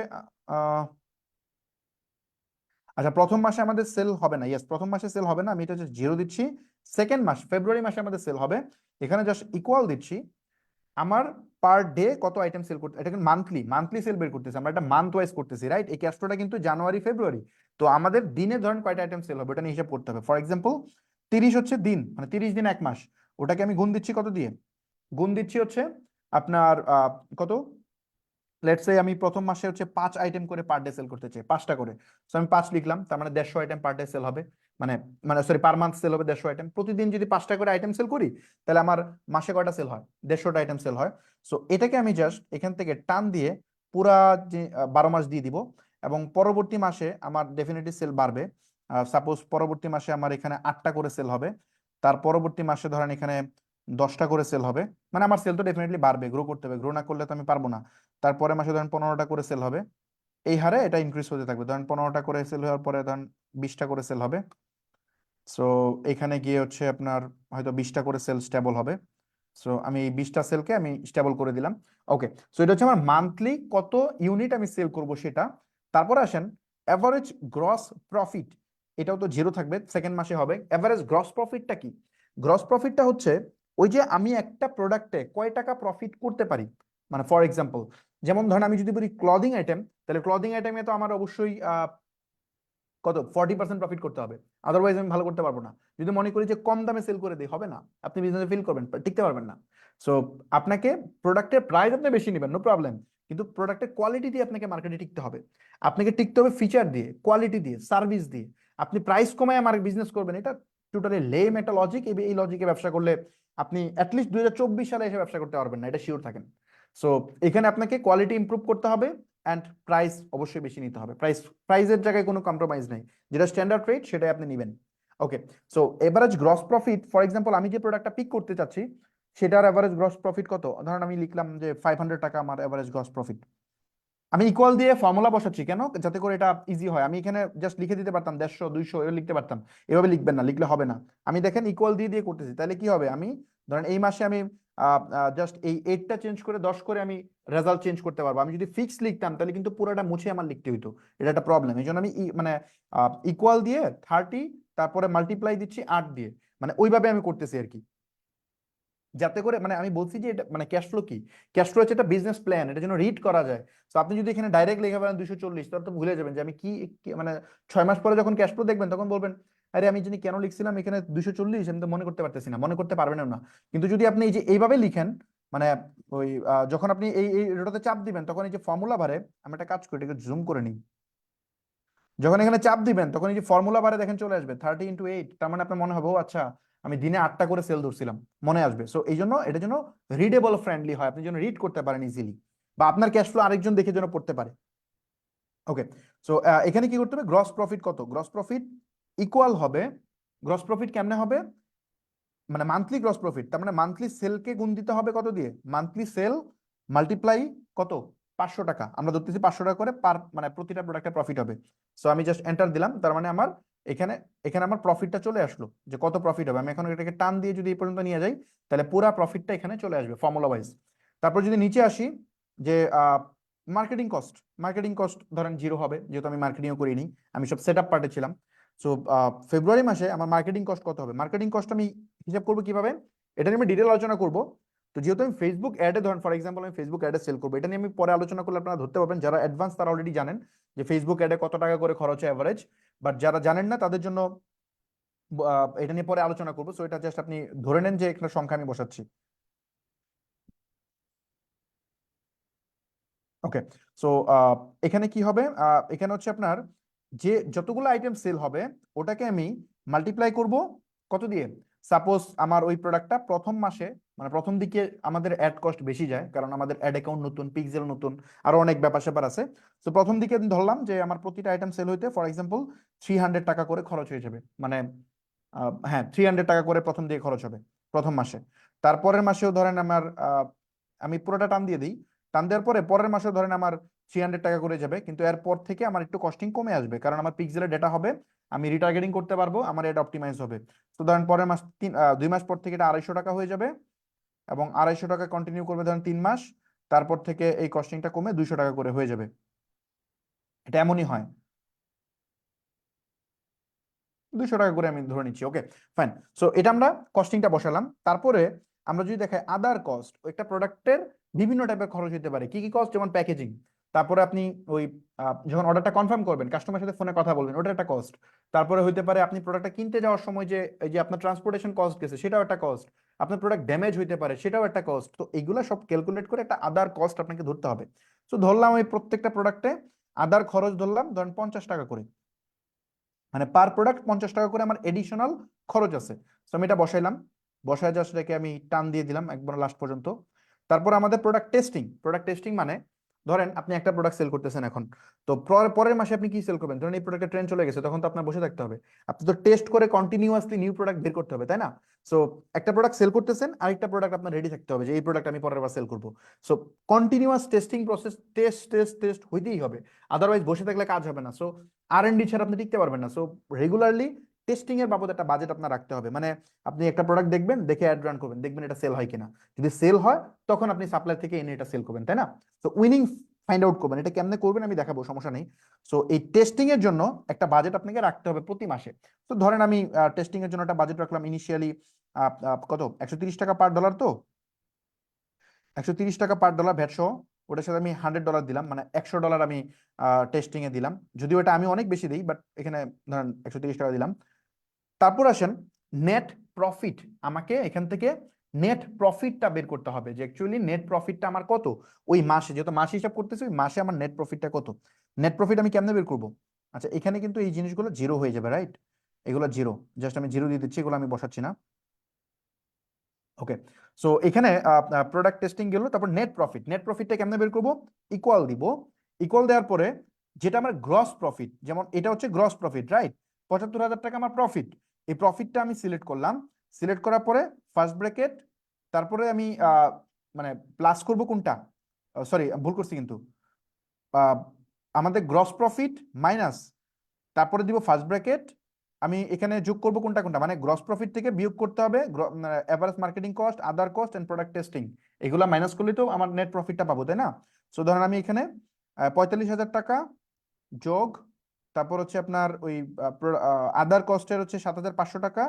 আচ্ছা প্রথম মাসে আমাদের সেল হবে না, ইয়েস প্রথম মাসে সেল হবে না, আমি এটা জাস্ট জিরো দিচ্ছি। সেকেন্ড মাস ফেব্রুয়ারি মাসে আমাদের সেল হবে, এখানে জাস্ট ইকুয়াল দিচ্ছি আমার পার ডে কত আইটেম সেল করতে, এটা কিন্তু মান্থলি মান্থলি সেল বের করতেছি, আমরা এটা মান্থ ওয়াইজ করতেছি, রাইট? এই ক্যাশ ফ্লোটা কিন্তু জানুয়ারি ফেব্রুয়ারি, তো আমাদের দিনে ধরেন কয়টা আইটেম সেল হবে ওটা নিয়ে হিসাব করতে হবে। ফর এক্সাম্পল 30 হচ্ছে দিন, মানে 30 দিন এক মাস, ওটাকে আমি গুণ দিচ্ছি কত দিয়ে, গুণ দিচ্ছি হচ্ছে আপনার কত, লেটস সে আমি প্রথম মাসে হচ্ছে 5 আইটেম করে পার ডে সেল করতে চাই, 5টা করে। তো আমি 5 লিখলাম, তার মানে 150 আইটেম পার ডে সেল হবে, মানে মানে সরি পার মান্থ সেল হবে 150 আইটেম। প্রতিদিন যদি 5টা করে আইটেম সেল করি তাহলে আমার মাসে কয়টা সেল হয়, 150টা আইটেম সেল হয়। সো এটাকে আমি জাস্ট এখান থেকে টান দিয়ে পুরা যে 12 মাস দিয়ে দিব, এবং পরবর্তী মাসে আমার ডেফিনেটলি সেল বাড়বে। সাপোজ পরবর্তী মাসে আমার এখানে 8টা করে সেল হবে, তার পরবর্তী মাসে ধরেন এখানে 10টা করে সেল হবে, মানে আমার সেল তো ডেফিনেটলি বাড়বে, গ্রো করতে হবে, গ্রো না করলে তো আমি পারবো না। তারপরে মাসে ধরেন 15টা করে সেল হবে, এই হারে এটা ইনক্রিজ হতে থাকবে। ধরেন 15টা করে সেল হওয়ার পরে ধরেন 20টা করে সেল হবে। সো এখানে গিয়ে হচ্ছে আপনার হয়তো 20টা করে সেল স্টেবল হবে। সো আমি এই 20টা সেলকে আমি স্টেবল করে দিলাম। ওকে, সো এটা হচ্ছে আমার মান্থলি কত ইউনিট আমি সেল করব সেটা। তারপর আসেন অ্যাভারেজ গ্রস প্রফিট, এটাও তো জিরো থাকবে, সেকেন্ড মাসে হবে। অ্যাভারেজ গ্রস প্রফিটটা কি, গ্রস প্রফিটটা হচ্ছে ওই যে আমি একটা প্রোডাক্টে কয় টাকা প্রফিট করতে পারি। মানে ফর এক্সাম্পল যেমন ধরেন আমি যদি বলি ক্লদিং আইটেম, তাহলে ক্লদিং আইটেমে তো আমার অবশ্যই কত 40% প্রফিট করতে হবে, আদারওয়াইজ আমি ভালো করতে পারবো না। যদি মনে করি যে কম দামে সেল করে দিই, হবে না, আপনি বিজনেসে ফেল করবেন, টিকতে পারবেন না। সো আপনাকে প্রোডাক্টের প্রাইস আপনি বেশি নেবেন, নো প্রবলেম, কিন্তু প্রোডাক্টের কোয়ালিটি দিয়ে আপনাকে মার্কেটে টিকতে হবে। আপনাকে টিকতে হবে ফিচার দিয়ে, কোয়ালিটি দিয়ে, সার্ভিস দিয়ে। আপনি প্রাইস কমায় আমার বিজনেস করবেন, এটা টোটালি লেম একটা লজিক। এই লজিকে ব্যবসা করলে আপনি অ্যাটলিস্ট 2024 সালে এসে ব্যবসা করতে পারবেন না, এটা শিওর থাকেন। সো এখানে আপনাকে কোয়ালিটি ইমপ্রুভ করতে হবে, অ্যান্ড প্রাইস অবশ্যই বেশি নিতে হবে। প্রাইসের জায়গায় কোনো কম্প্রোমাইজ নেই, যেটা স্ট্যান্ডার্ড রেট সেটাই আপনি নেবেন। Okay, so average gross profit, for example আমি যে প্রোডাক্টটা পিক করতে চাচ্ছি সেটার এভারেজ গ্রস প্রফিট কত, ধরেন আমি লিখলাম যে 500 টাকা আমার এভারেজ গ্রস প্রফিট। আমি ইকুয়াল দিয়ে ফর্মুলা বসাচ্ছি কেন, যাতে করে এটা ইজি হয়। আমি এখানে জাস্ট লিখে দিতে পারতাম 150 200 এভাবে লিখতে পারতাম, এভাবে লিখবেন না, লিখলে হবে না। আমি দেখেন ইকুয়াল দিয়ে দিয়ে করতেছি, তাহলে কি হবে, আমি ধরেন এই মাসে আমি জাস্ট এই 8টা চেঞ্জ করে 10 করে আমি রেজাল্ট চেঞ্জ করতে পারবো। আমি যদি ফিক্স লিখতাম তাহলে কিন্তু পুরোটা মুছে আমার লিখতে হইতো, এটা একটা প্রবলেম। এই জন্য আমি মানে ইকুয়াল দিয়ে 30, তারপরে মাল্টিপ্লাই দিচ্ছি 8 দিয়ে, মানে ওইভাবে আমি করতেছি আর কি। যাতে করে মানে আমি বলছি যে এটা মানে ক্যাশ ফ্লো কি, ক্যাশ ফ্লো হচ্ছে একটা বিজনেস প্ল্যান, এটা যেন রিড করা যায়। তো আপনি যদি এখানে ডাইরেক্ট লিখে ফেলেন 240, তাহলে তো ভুলে যাবেন যে আমি মানে 6 মাস পরে যখন ক্যাশ ফ্লো দেখবেন তখন বলবেন আরে আমি জানি কেন লিখছিলাম এখানে 240, আমি তো মনে করতে পারতেছি না, মনে করতে পারবেন না। কিন্তু যদি আপনি এই যে এইভাবে লিখেন, মানে ওই যখন আপনি এই এটাতে চাপ দিবেন তখন এই যে ফর্মুলা বারে, আমি একটা কাজ করি, এটাকে জুম করে নিই, যখন এখানে চাপ দিবেন তখন এই যে ফর্মুলা বারে দেখেন চলে আসবে 30 × 8, তার মানে আপনার মনে হবে ও আচ্ছা আমি দিনে 8টা করে সেল ধরছিলাম, মনে আসবে। সো এই জন্য এটা যেন রিডেবল ফ্রেন্ডলি হয়, আপনি যেন রিড করতে পারেন ইজিলি, বা আপনার ক্যাশ ফ্লো আরেকজন দেখে যেন পড়তে পারে। ওকে, সো এখানে কি করতে হবে, গ্রস প্রফিট কত, গ্রস প্রফিট ইকুয়াল হবে, গ্রস প্রফিট কেমনে হবে, মানে মান্থলি গ্রস প্রফিট, তার মানে মান্থলি সেলকে গুণ দিতে হবে কত দিয়ে, মান্থলি সেল মাল্টিপ্লাই কত, 500 টাকা, আমরা ধরতেছি 500 টাকা করে পার, মানে প্রতিটা প্রোডাক্টের প্রফিট হবে। সো আমি জাস্ট এন্টার দিলাম, তার মানে আমার এখানে এখানে আমার প্রফিটটা চলে আসলো, যে কত প্রফিট হবে। আমি এখন এটাকে টান দিয়ে যদি এই পর্যন্ত নিয়ে যাই, তাহলে পুরা প্রফিটটা এখানে চলে আসবে ফর্মুলা ওয়াইজ। তারপর যদি নিচে আসি, যে মার্কেটিং কস্ট, মার্কেটিং কস্ট ধরেন 0 হবে, যেহেতু আমি মার্কেটিংও করিনি, আমি সব সেট আপ পার্টে ছিলাম। সো ফেব্রুয়ারি মাসে আমার মার্কেটিং কস্ট কত হবে, মার্কেটিং কস্ট আমি হিসাব করবো কিভাবে, এটা নিয়ে আমি ডিটেল আলোচনা করবো। তো যেহেতু আমি ফেসবুক অ্যাডে ধরেন ফর এক্সাম্পল আমি ফেসবুক অ্যাডে সেল করবো, এটা নিয়ে আমি পরে আলোচনা করলে আপনারা ধরতে পারবেন, যারা অ্যাডভান্স তারা অলরেডি জানেন যে ফেসবুক অ্যাডে কত টাকা করে খরচ হয় অ্যাভারেজ, বাট যারা জানেন না তাদের জন্য এটা নিয়ে পরে আলোচনা করবো। সো এটা জাস্ট আপনি ধরে নেন যে একটা সংখ্যা আমি বসাচ্ছি। ওকে, সো এখানে কি হবে, এখানে হচ্ছে আপনার যে যতগুলো আইটেম সেল হবে ওটাকে আমি মাল্টিপ্লাই করব কত দিয়ে, সাপোজ আমার ওই প্রোডাক্টটা প্রথম মাসে, মানে প্রথম দিকে আমাদের অ্যাড কস্ট বেশি যায়, কারণ আমাদের অ্যাড অ্যাকাউন্ট নতুন, পিক্সেল নতুন, আরো অনেক ব্যাপার স্যাপার আছে। তো প্রথম দিকে আমি ধরলাম যে আমার প্রতিটা আইটেম সেল হইতে ফর এক্সাম্পল 300 টাকা করে খরচ হয়ে যাবে, মানে হ্যাঁ 300 টাকা করে প্রথম দিকে খরচ হবে প্রথম মাসে। তারপরের মাসেও ধরেন আমার আমি পুরোটা টান দিয়ে দিই, টান দেওয়ার পরে পরের মাসেও ধরেন আমার 300 টাকা করে যাবে, কিন্তু এরপর থেকে আমার একটু কস্টিং কমে আসবে, কারণ আমার পিক্সেলের ডেটা হবে, আমি রিটার্গেটিং করতে পারবো, আমার এটা অপটিমাইজ হবে। তো ধরেন পরের মাস 2 মাস পর থেকে এটা 250 টাকা হয়ে যাবে, এবং 250 টাকা কন্টিনিউ করবে ধরেন 3 মাস, তারপর থেকে এই কস্টিংটা কমে 200 টাকা করে হয়ে যাবে। এটা এমনই হয়, 200 টাকা করে আমি ধরে নিচ্ছি। ওকে, ফাইন। সো এটা আমরা কস্টিংটা বসালাম। তারপরে আমরা যদি দেখাই আদার কস্ট, একটা প্রোডাক্টের বিভিন্ন টাইপের খরচ হতে পারে, কি কি কস্ট, যেমন প্যাকেজিং, তারপরে আপনি ওই যখন অর্ডারটা কনফার্ম করবেন, কাস্টমারের সাথে ফোনে কথা বলবেন, ওটা একটা কস্ট। তারপরে হতে পারে আপনি প্রোডাক্টটা কিনতে যাওয়ার সময় যে এই যে আপনার ট্রান্সপোর্টেশন কস্ট গেছে, সেটাও একটা কস্ট। আপনার প্রোডাক্ট ড্যামেজ হইতে পারে, সেটাও একটা কস্ট। তো এগুলো সব ক্যালকুলেট করে একটা আদার কস্ট আপনাকে ধরতে হবে। তো ধরলাম ওই প্রত্যেকটা প্রোডাক্টে আদার খরচ ধরলাম ধরেন 50 টাকা করে, মানে পার প্রোডাক্ট 50 টাকা করে আমার এডিশনাল খরচ আছে। তো আমি এটা বসাইলাম, বসায় জাস্ট এটাকে আমি টান দিয়ে দিলাম একবার লাস্ট পর্যন্ত। তারপর আমাদের প্রোডাক্ট টেস্টিং, প্রোডাক্ট টেস্টিং মানে ধরেন আপনি একটা প্রোডাক্ট সেল করতেছেন এখন, তো পরের মাসে আপনি কি সেল করবেন, ধরেন এই প্রোডাক্টের ট্রেন্ড চলে গেছে, তখন তো আপনার বসে থাকতে হবে, আপনি তো টেস্ট করে কন্টিনিউয়াসলি নিউ প্রোডাক্ট বের করতে হবে, তাই না? সো একটা প্রোডাক্ট সেল করতেছেন, আরেকটা প্রোডাক্ট আপনার রেডি থাকতে হবে যে এই প্রোডাক্ট আমি পরের বার সেল করবো। So continuous testing process, test test test হইতেই হবে, আদারওয়াইজ বসে থাকলে কাজ হবে না। সো আর&ডি ছাড়া আপনি টিকতে পারবেন না। সো রেগুলারলি টেস্টিং এর বাবদ একটা বাজেট আপনার রাখতে হবে, মানে আপনি একটা প্রোডাক্ট দেখবেন, দেখে অ্যাড রান করবেন, দেখবেন এটা সেল হয় কিনা, যদি সেল হয় তখন আপনি সাপ্লাই থেকে এনে এটা সেল করবেন, তাই না? তো উইনিং ফাইন্ড আউট করবেন, এটা কেমনে করবেন আমি দেখাবো, সমস্যা নেই। সো এই টেস্টিং এর জন্য একটা বাজেট আপনাকে রাখতে হবে প্রতি মাসে। তো ধরেন আমি টেস্টিং এর জন্য একটা বাজেট রাখলাম ইনিশিয়ালি কত, 130 টাকা পার ডলার, তো 130 টাকা পার ডলার ভ্যাট সহ, ওটার সাথে আমি $100 দিলাম, মানে $100 আমি টেস্টিং এ দিলাম, যদিও এটা আমি অনেক বেশি দিই, বাট এখানে ধরেন 130 টাকা দিলাম। তারপর আসেন নেট প্রফিট, আমাকে এখান থেকে নেট প্রফিটটা বের করতে হবে, যে অ্যাকচুয়ালি নেট প্রফিটটা আমার কত ওই মাসে, যেহেতু মাসে হিসাব করতেছি, ওই মাসে আমার নেট প্রফিটটা কত। নেট প্রফিট আমি কেমনে বের করবো, আচ্ছা এখানে কিন্তু এই জিনিসগুলো জিরো হয়ে যাবে, রাইট? এগুলো জিরো, জাস্ট আমি জিরো দিয়ে দিচ্ছি, এগুলো আমি বসাচ্ছি না। ওকে, সো এখানে প্রোডাক্ট টেস্টিং গেল, তারপর নেট প্রফিট, নেট প্রফিটটা কেমনে বের করবো, ইকুয়াল দিব, ইকুয়াল দেওয়ার পরে যেটা আমার গ্রস প্রফিট, যেমন এটা হচ্ছে গ্রস প্রফিট, রাইট? 75,000 টাকা আমার প্রফিট, এই প্রফিটটা আমি সিলেক্ট করলাম, সিলেক্ট করার পরে ফার্স্ট ব্র্যাকেট, তারপরে আমি মানে প্লাস করব কোনটা, সরি ভুল করছি কিন্তু, আহ, আমাদের গ্রস প্রফিট মাইনাস, তারপরে দিব ফার্স্ট ব্র্যাকেট, আমি এখানে যোগ করব কোনটা কোনটা, মানে গ্রস প্রফিট থেকে বিয়োগ করতে হবে average marketing cost, other cost and product testing, এগুলো মাইনাস করলে তো আমার নেট প্রফিটটা পাবো, তাই না? সো ধরেন আমি এখানে 45,000 টাকা যোগ, তারপর হচ্ছে আপনার ওই আদার কস্টের হচ্ছে 7,500 টাকা,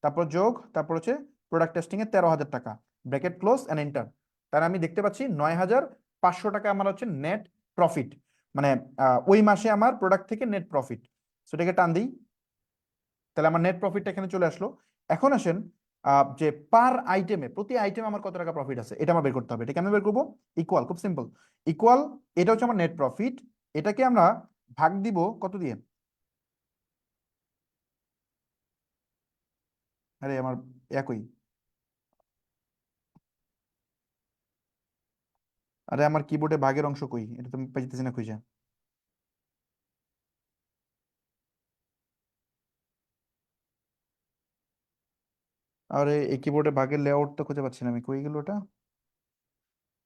তারপর যোগ, তারপর হচ্ছে প্রোডাক্ট টেস্টিং এর 13,000 টাকা, ব্র্যাকেট ক্লোজ অ্যান্ড এন্টার। তাহলে আমি দেখতে পাচ্ছি 9,500 টাকা আমার হচ্ছে নেট প্রফিট, মানে ওই মাসে আমার প্রোডাক্ট থেকে নেট প্রফিট। সেটাকে টান দিই, তাহলে আমার নেট প্রফিটটা এখানে চলে আসলো। এখন আসেন যে পার আইটেমে, প্রতি আইটেমে আমার কত টাকা প্রফিট আছে এটা আমার বের করতে হবে। এটা কেমন বের করবো? ইকুয়াল, খুব সিম্পল। ইকুয়াল, এটা হচ্ছে আমার নেট প্রফিট, এটাকে আমরা ভাগ দিব কত দিয়ে? আরে আমার একই, আরে আমার কিবোর্ডে ভাগের অংশ কই, এটা তো আমি পাইতেছি না খুঁজে। আরে এই কিবোর্ডে ভাগের লেআউট তো খুঁজে পাচ্ছি না আমি, কই গেল ওটা?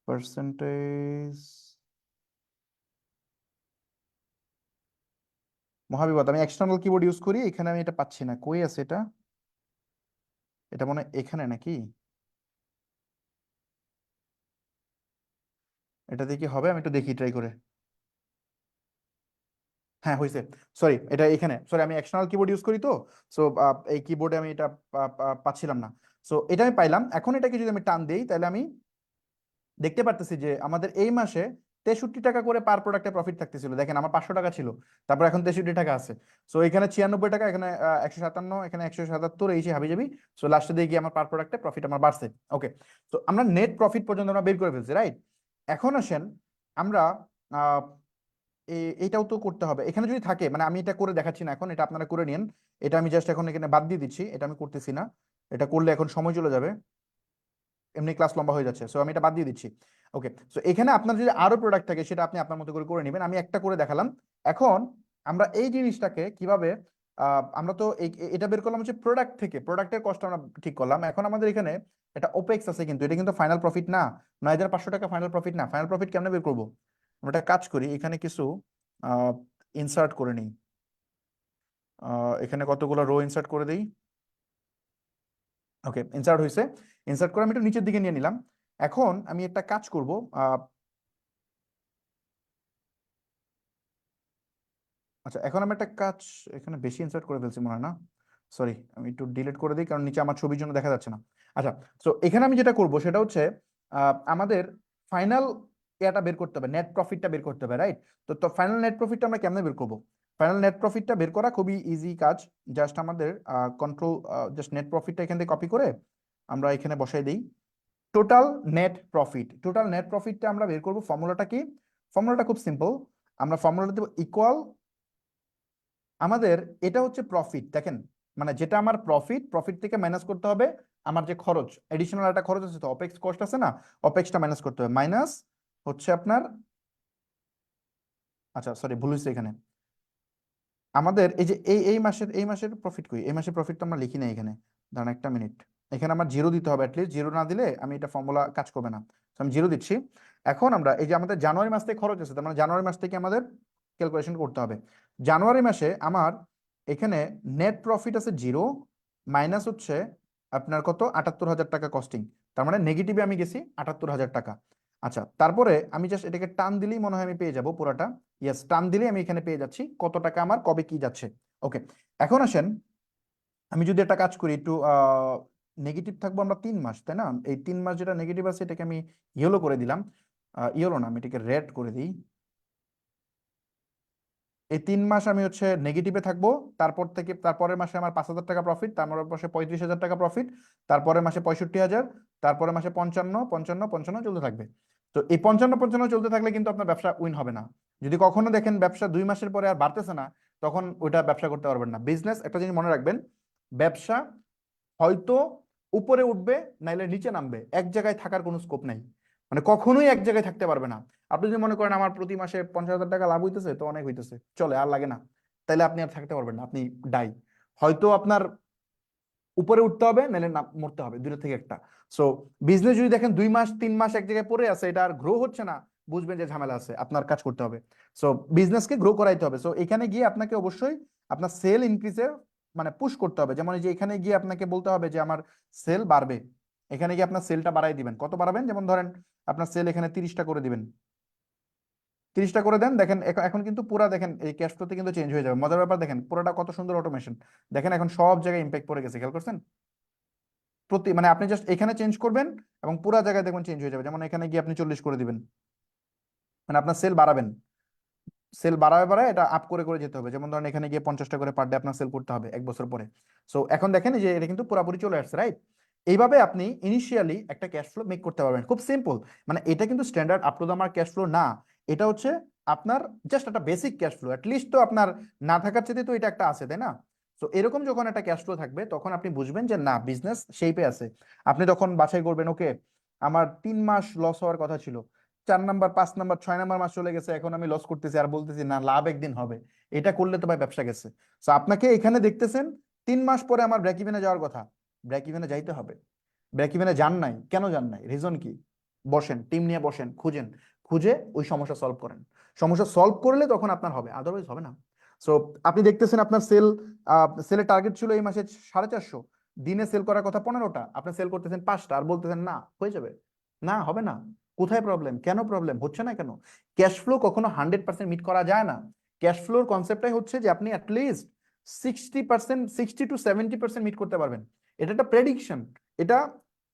পার্সেন্টেজ, মহাবিপদ, আমি এক্সটার্নাল কিবোর্ড ইউজ করি, এখানে আমি এটা পাচ্ছি না, কই আছে এটা? এটা মনে হয় এখানে নাকি? এটা দিয়ে কি হবে? আমি একটু দেখি ট্রাই করে। হ্যাঁ হয়েছে, সরি এটা এখানে, সরি আমি এক্সটার্নাল কিবোর্ড ইউজ করি তো, সো এই কিবোর্ডে আমি এটা পাচ্ছিলাম না। সো এটা আমি পাইলাম। এখন এটাকে যদি আমি টান দিই তাহলে আমি দেখতে পারতেছি যে আমাদের এই মাসে 63 টাকা করে পার প্রোডাক্টে প্রফিট থাকতেছিল। দেখেন আমার 500 টাকা ছিল, তারপর এখন 63 টাকা আছে। সো এখানে 96 টাকা, এখানে 157, এখানে 177, এই যে হাবি যাবি। সো লাস্টে দিয়ে গিয়ে আমার পার প্রোডাক্টে প্রফিট আমার বাড়ছে। ওকে, তো আমরা নেট প্রফিট পর্যন্ত আমরা বের করে ফেলছি, রাইট? এখন আসেন আমরা আহ, এইটাও তো করতে হবে এখানে যদি থাকে, মানে আমি এটা করে দেখাচ্ছি না এখন, এটা আপনারা করে নিন। এটা আমি জাস্ট এখন এখানে বাদ দিয়ে দিচ্ছি, এটা আমি করতেছি না। এটা করলে এখন সময় চলে যাবে, এমনি ক্লাস লম্বা হয়ে যাচ্ছে, সো আমি এটা বাদ দিয়ে দিচ্ছি। ওকে, সো এখানে আপনার যদি আরো প্রোডাক্ট থাকে সেটা আপনি আপনার মতো করে করে নেবেন, আমি একটা করে দেখালাম। এখন আমরা এই জিনিসটাকে কিভাবে আমরা তো এটা বের করলাম হচ্ছে প্রোডাক্ট থেকে, প্রোডাক্টের কষ্ট আমরা ঠিক করলাম। এখন আমাদের এখানে এটা ওপেক্স আছে, কিন্তু এটা কিন্তু ফাইনাল প্রফিট না। 9,500 টাকা ফাইনাল প্রফিট না। ফাইনাল প্রফিট কেমনে বের করবো? আমরা একটা কাজ করি, এখানে কিছু ইনসার্ট করে নিই। এখানে কতগুলো রো ইনসার্ট করে দিই। ওকে, ইনসার্ট হয়েছে। ইনসার্ট করে আমি একটু নিচের দিকে নিয়ে নিলাম। এখন আমি একটা কাজ করব, আচ্ছা এখন আমি একটা কাজ, এখানে বেশি ইনসার্ট করে ফেলছি মনে হয় না, সরি আমি একটু ডিলিট করে দিই কারণ নিচে আমার ছবির জন্য দেখা যাচ্ছে না। আচ্ছা, তো এখানে আমি যেটা করব সেটা হচ্ছে আমাদের ফাইনাল এটা বের করতে হবে, নেট প্রফিটটা বের করতে হবে, রাইট? তো ফাইনাল নেট প্রফিটটা আমরা কেমনে বের করব? ফাইনাল নেট প্রফিটটা বের করা খুবই ইজি কাজ। জাস্ট আমাদের কন্ট্রোল, জাস্ট নেট প্রফিটটা এখান থেকে কপি করে আমরা এখানে বসাই দিই total net profit. Total net প্রফিটটা আমরা বের করব, ফর্মুলাটা কি? ফর্মুলাটা খুব সিম্পল, আমরা ফর্মুলাটা দেব ইকুয়াল, আমাদের এটা হচ্ছে প্রফিট, দেখেন মানে যেটা আমার প্রফিট, প্রফিট থেকে মাইনাস করতে হবে আমার যে খরচ, এডিশনাল একটা খরচ আছে তো, অপেক্স কস্ট আছে না, অপেক্সটা মাইনাস করতে হবে, মাইনাস হচ্ছে আপনার, আচ্ছা সরি ভুল হয়েছে এখানে। আমাদের এই যে এই মাসের প্রফিট কই? এই মাসের প্রফিট তো আমরা লিখি না এখানে, দাঁড়ান একটা মিনিট। এখানে আমার জিরো দিতে হবে, অ্যাটলিস্ট জিরো না দিলে আমি এটা ফর্মুলা কাজ করবে না। তো আমি জিরো দিচ্ছি। এখন আমরা এই যে আমাদের জানুয়ারি মাস থেকে খরচ আছে, তার মানে জানুয়ারি মাস থেকে আমাদের ক্যালকুলেশন করতে হবে। জানুয়ারি মাসে আমার এখানে নেট প্রফিট আছে জিরো, মাইনাস হচ্ছে আপনার কত, 78,000 টাকা কস্টিং, তার মানে নেগেটিভে আমি গেছি 78,000 টাকা। আচ্ছা, তারপরে আমি জাস্ট এটাকে টান দিলেই মনে হয় আমি পেয়ে যাব পুরাটা। ইয়েস, টান দিলেই আমি এখানে পেয়ে যাচ্ছি কত টাকা আমার কবে কি যাচ্ছে। ওকে, এখন আসেন আমি যদি একটা কাজ করি, একটু নেগেটিভ থাকবো আমরা 3 মাস, তাই না? এই 3 মাস যেটা নেগেটিভ আছে এটাকে আমি ইয়েলো করে দিলাম, ইয়েলো না আমি এটাকে রেড করে দিই। এই 3 মাস আমি হচ্ছে নেগেটিভে থাকবো, তারপর থেকে তারপরের মাসে আমার 5,000 টাকা প্রফিট, তারপর মাসে 35,000 টাকা প্রফিট, তারপরের মাসে 65,000, তারপরে মাসে 55, 55, 55 চলতে থাকবে। তো এই 55, 55 চলতে থাকলে কিন্তু আপনার ব্যবসা উইন হবে না। যদি কখনো দেখেন ব্যবসা 2 মাসের পরে আর বাড়তেছে না, তখন ওইটা ব্যবসা করতে পারবেন না। বিজনেস একটা জিনিস মনে রাখবেন, ব্যবসা হয়তো উপরে উঠবে নাইলে নিচে নামবে, এক জায়গায় থাকার কোনো স্কোপ নাই, মানে কখনোই এক জায়গায় থাকতে পারবে না। আপনি যদি মনে করেন আমার প্রতি মাসে 50,000 টাকা লাভ হইতেছে তো অনেক হইতেছে, চলে আর লাগে না, তাইলে আপনি আর থাকতে পারবেন না, আপনি ডাই। হয়তো আপনার উপরে উঠতে হবে নাহলে না মরতে হবে, দুটো থেকে একটা। সো বিজনেস যদি দেখেন 2 মাস 3 মাস এক জায়গায় পড়ে আছে, এটা আর গ্রো হচ্ছে না, বুঝবেন যে ঝামেলা আছে, আপনার কাজ করতে হবে। সো বিজনেসকে গ্রো করাইতে হবে। সো এখানে গিয়ে আপনাকে অবশ্যই আপনার সেল ইনক্রিজের মানে পুশ করতে হবে। যেমন এই যে এখানে গিয়ে আপনাকে বলতে হবে যে আমার সেল বাড়বে, এখানে গিয়ে আপনার সেলটা বাড়াই দিবেন। কত বাড়াবেন? যেমন ধরেন আপনার সেল এখানে 30টা করে দিবেন, 30টা করে দেন, দেখেন এখন কিন্তু পুরা দেখেন এই ক্যাশ ফ্লোতে কিন্তু চেঞ্জ হয়ে যাবে। মজার ব্যাপার দেখেন পুরোটা কত সুন্দর অটোমেশন, দেখেন এখন সব জায়গায় ইম্প্যাক্ট পড়ে গেছে, খেয়াল করছেন? মানে আপনি জাস্ট এখানে চেঞ্জ করবেন এবং পুরো জায়গায় দেখবেন চেঞ্জ হয়ে যাবে। যেমন এখানে গিয়ে আপনি 40 করে দিবেন, মানে আপনার সেল বাড়াবেন, সেল বাড়াবে বাড়ায় এটা আপ করে করে যেতে হবে। যেমন ধরেন এখানে গিয়ে 50টা করে পার ডে আপনার সেল করতে হবে 1 বছর পরে। সো এখন দেখেন যে এটা কিন্তু পুরোপুরি চলে আসছে, রাইট? এইভাবে আপনি ইনিশিয়ালি একটা ক্যাশ ফ্লো মেক করতে পারবেন, খুব সিম্পল। মানে এটা কিন্তু standard up to the mark cash flow না, এটা হচ্ছে আপনার জাস্ট একটা বেসিক ক্যাশ ফ্লো। অ্যাটলিস্ট তো আপনার না থাকার চেয়ে তো এটা একটা আছে, তাই না? তো এরকম যখন একটা ক্যাশ ফ্লো থাকবে তখন আপনি বুঝবেন যে না, বিজনেস শেপে আছে। আপনি তখন বাছাই করবেন, ওকে আমার 3 মাস লস হওয়ার কথা ছিল, 4 নাম্বার 5 নাম্বার 6 নাম্বার মাস চলে গেছে, এখন আমি লস করতেছি আর বলতেছি না লাভ একদিন হবে। এটা করলে তো ভাই ব্যবসা গেছে। তো আপনাকে এখানে দেখতেছেন 3 মাস পরে আমার ব্রেক ইভেনে যাওয়ার কথা, ব্রেক ইভেনে যাইতে হবে। ব্রেক ইভেনে যান নাই, কেন যান নাই, রিজন কি? বসেন, টিম নিয়ে বসেন, খুঁজেন, খুঁজে ওই সমস্যা সলভ করেন। সমস্যা সলভ করলে তখন আপনার হবে, আদারওয়াইজ হবে না। সো আপনি দেখতেছেন আপনার সেলের টার্গেট ছিল এই মাসে 450, দিনে সেল করার কথা 15টা, আপনি সেল করতেছেন 5টা আর বলতেছেন না হয়ে যাবে। না, হবে না। কোথায় প্রবলেম, কেন প্রবলেম হচ্ছে না কেন? ক্যাশ ফ্লো কখনো 100% মিট করা যায় না। ক্যাশ ফ্লোর কনসেপ্টটাই হচ্ছে যে আপনি অ্যাটলিস্ট 60%, 60 to 70% মিট করতে পারবেন। এটা একটা প্রেডিকশন। এটা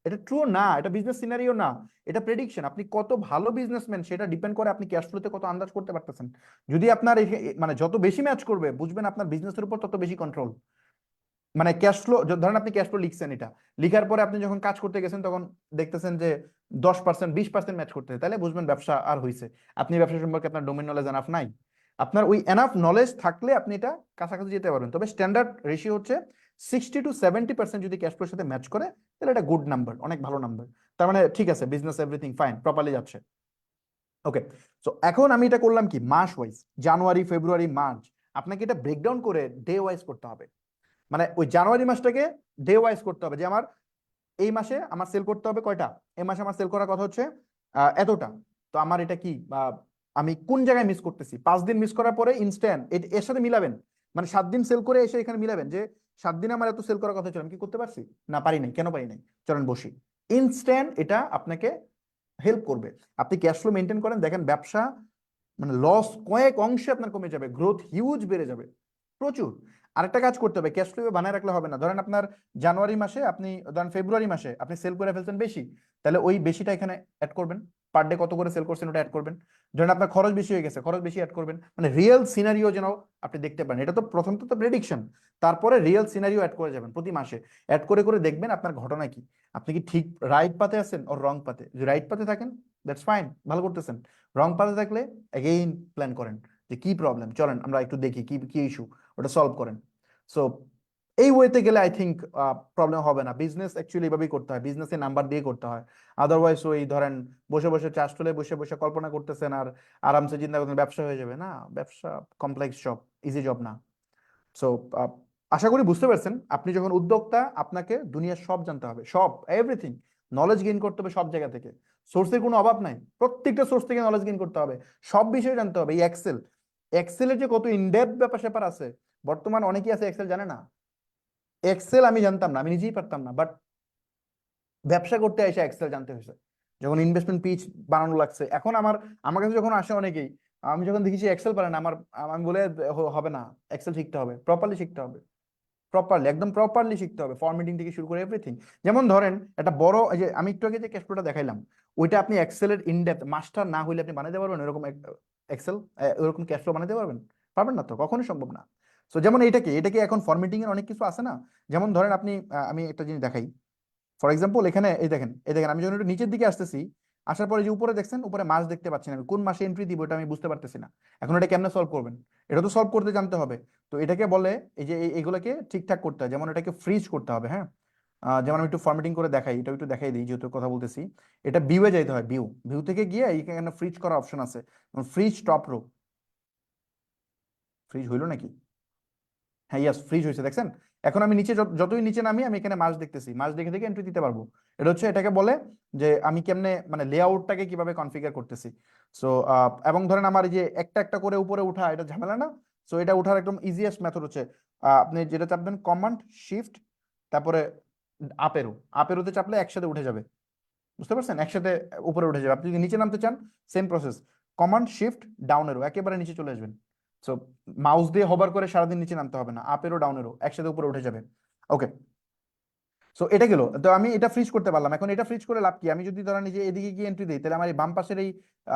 এটা ট্রু না, এটা বিজনেস সিনারিও না, এটা প্রেডিকশন। আপনি কত ভালো বিজনেসম্যান সেটা ডিপেন্ড করে আপনি ক্যাশ ফ্লোতে কত আন্দাজ করতে পারতেছেন। যদি আপনার মানে যত বেশি ম্যাচ করবে বুঝবেন আপনার বিজনেসের উপর তত বেশি কন্ট্রোল। মানে ক্যাশ ফ্লো, ধরেন আপনি ক্যাশ ফ্লো লিখছেন, এটা লিখার পরে আপনি যখন কাজ করতে গেছেন তখন দেখতেছেন যে 10% 20% ম্যাচ করতে, তাহলে বুঝবেন ব্যবসা আর হইছে। আপনি ব্যবসা সম্পর্কে আপনার ডোমেন নলেজ এনাফ নাই। আপনার ওই এনাফ নলেজ থাকলে আপনি এটা কাছাকাছি যেতে পারবেন। তবে স্ট্যান্ডার্ড রেশিও হচ্ছে 60 to 70% যদি ক্যাশ ফ্লোর সাথে ম্যাচ করে তাহলে এটা গুড নাম্বার, অনেক ভালো নাম্বার। তার মানে ঠিক আছে, বিজনেস এভরিথিং ফাইন, প্রপারলি যাচ্ছে। ওকে, সো এখন আমি এটা করলাম কি মাস ওয়াইজ, জানুয়ারি ফেব্রুয়ারি মার্চ। আপনাকে এটা ব্রেকডাউন করে ডে ওয়াইজ করতে হবে। মানে ওই জানুয়ারি মাসটাকে ডে ওয়াইজ করতে হবে যে আমার এই মাসে আমার সেল করতে হবে কয়টা, এই মাসে আমার সেল করার কথা হচ্ছে এতটা। তো আমার এটা কি আমি কোন জায়গায় মিস করতেছি, 5 দিন মিস করার পরে ইনস্ট্যান্ট এর সাথে মিলাবেন। মানে 7 দিন সেল করে এসে এখানে মিলাবেন যে 7 দিন আমার এত সেল করার কথা ছিল, আমি কি করতে পারছি? না, পারি নাই। কেন পারি নাই? চলেন বসি। ইনস্ট্যান্ট এটা আপনাকে হেল্প করবে। আপনি ক্যাশ ফ্লো মেনটেন করেন, দেখেন ব্যবসা মানে লস কয়েক অংশে আপনার কমে যাবে, গ্রোথ হিউজ বেড়ে যাবে, প্রচুর। আরেকটা কাজ করতে হবে, ক্যাশ ফ্লো বানায় রাখলে হবে না। ধরেন আপনার জানুয়ারি মাসে আপনি, ধরেন ফেব্রুয়ারি মাসে আপনি সেল করে ফেলছেন বেশি, তাহলে ওই বেশিটা এখানে অ্যাড করবেন। পার ডে কত করে সেল করছেন ওটা অ্যাড করবেন। ধরেন আপনার খরচ বেশি হয়ে গেছে, খরচ বেশি অ্যাড করবেন। মানে রিয়েল সিনারিও যেন আপনি দেখতে পারেন। এটা তো প্রথম তো প্রেডিকশন, তারপরে রিয়েল সিনারিও অ্যাড করে যাবেন প্রতি মাসে। অ্যাড করে করে দেখবেন আপনার ঘটনা কি, আপনি কি ঠিক রাইট পাতে আছেন ওর রং পাতে। যদি রাইট পাতে থাকেন দ্যাটস ফাইন, ভালো করতেছেন। রং পাতে থাকলে এগেইন প্ল্যান করেন যে কি প্রবলেম, চলেন আমরা একটু দেখি কি কি ইস্যু, ওটা সলভ করেন। সো এই ওয়েতে গেলে আই থিঙ্ক প্রবলেম হবে না। বিজনেস অ্যাকচুয়ালি এভাবেই করতে হয়, বিজনেসে নাম্বার দিয়ে করতে হয়। আদারওয়াইজ ওই ধরেন বসে বসে চাষ তুলে বসে বসে কল্পনা করতেছেন আর আরামসে চিন্তা করতেন ব্যবসা হয়ে যাবে, না, ব্যবসা কমপ্লেক্স জব, ইজি জব না। সো আশা করি বুঝতে পারছেন। আপনি যখন উদ্যোক্তা আপনাকে দুনিয়ার সব জানতে হবে, সব এভরিথিং নলেজ গেইন করতে হবে সব জায়গা থেকে। সোর্সের কোনো অভাব নাই, প্রত্যেকটা সোর্স থেকে নলেজ গেইন করতে হবে, সব বিষয়ে জানতে হবে। এই এক্সেলের যে কত ইনডেপথ ব্যাপার স্যাপার আছে, বর্তমান অনেকেই আছে এক্সেল জানে না। এক্সেল আমি জানতাম না, আমি নিজেই পারতাম না, বাট ব্যবসা করতে এসে এক্সেল জানতে হয়েছে। যখন ইনভেস্টমেন্ট পিচ বানানো লাগছে, এখন আমার কাছে যখন আসে অনেকেই, আমি যখন দেখি এক্সেল পারে না, আমি বলে হবে না, এক্সেল শিখতে হবে, প্রপারলি শিখতে হবে, প্রপারলি একদম প্রপারলি শিখতে হবে, ফরম্যাটিং থেকে শুরু করে এভরিথিং। যেমন ধরেন একটা বড়, এই যে আমি একটু আগে যে ক্যাশ ফ্লোটা দেখাইলাম, ওইটা আপনি এক্সেলের ইনডেপথ মাস্টার না হইলে আপনি বানাতে পারবেন এরকম এক্সেল, এরকম ক্যাশ ফ্লো বানাতে পারবেন? পারবেন না তো, কখনোই সম্ভব না। সো যেমন এটাকে এখন ফরম্যাটিং এর অনেক কিছু আছে না। যেমন ধরেন আপনি আমি একটা জিনিস দেখাই, ফর এক্সাম্পল এখানে এই দেখেন আমি যখন একটু নিচের দিকে আসতেছি, আসার পরে যে উপরে দেখছেন, উপরে মাস দেখতে পাচ্ছেন, আমি কোন মাসে এন্ট্রি দিব এটা আমি বুঝতে পারতেছি না। এখন এটা কেমনে সলভ করবেন? এটা তো সলভ করতে জানতে হবে। তো এটাকে বলে এই যে এগুলোকে ঠিকঠাক করতে হয়, যেমন এটাকে ফ্রিজ করতে হবে, হ্যাঁ। যেমন আমি একটু ফরম্যাটিং করে দেখাই, এটা একটু দেখাই দিই যেহেতু কথা বলতেছি। এটা ভিউয়ে যাইতে হয়, ভিউ ভিউ থেকে গিয়ে এখানে ফ্রিজ করার অপশন আছে, ফ্রিজ টপ রো। ফ্রিজ হইলো নাকি? হ্যাঁ, ইয়াস, ফ্রিজ হয়েছে, দেখছেন? এখন আমি নিচে যতই নিচে নামি আমি এখানে মাস দেখতেছি, মাস দেখে দেখে এন্ট্রি দিতে পারবো। এটা হচ্ছে, এটাকে বলে যে আমি কেমনে মানে লেআউটটাকে কিভাবে কনফিগার করতেছি। সো এবং ধরেন আমার এই যে একটা একটা করে উপরে উঠা, এটা ঝামেলা না। সো এটা উঠার একদম ইজিয়েস্ট মেথড হচ্ছে আপনি যেটা চাপবেন কমান্ড শিফট, তারপরে আপেরো, আপেরোতে চাপলে একসাথে উঠে যাবে। বুঝতে পারছেন? একসাথে উপরে উঠে যাবে। আপনি যদি নিচে নামতে চান same process, command shift down এরো, একেবারে নিচে চলে আসবেন। সো মাউস দিয়ে হোভার করে সারাদিন নিচে নামতে হবে না, আপ এরো ডাউন এরো একসাথে উপরে উঠে যাবে। ওকে, সো এটা গেল, তো আমি এটা ফ্রিজ করতে পারলাম। এখন এটা ফ্রিজ করে লাভ কি? আমি যদি ধরেন এই যে এদিকে গিয়ে এন্ট্রি দিই, তাহলে আমার এই বাম পাশের এই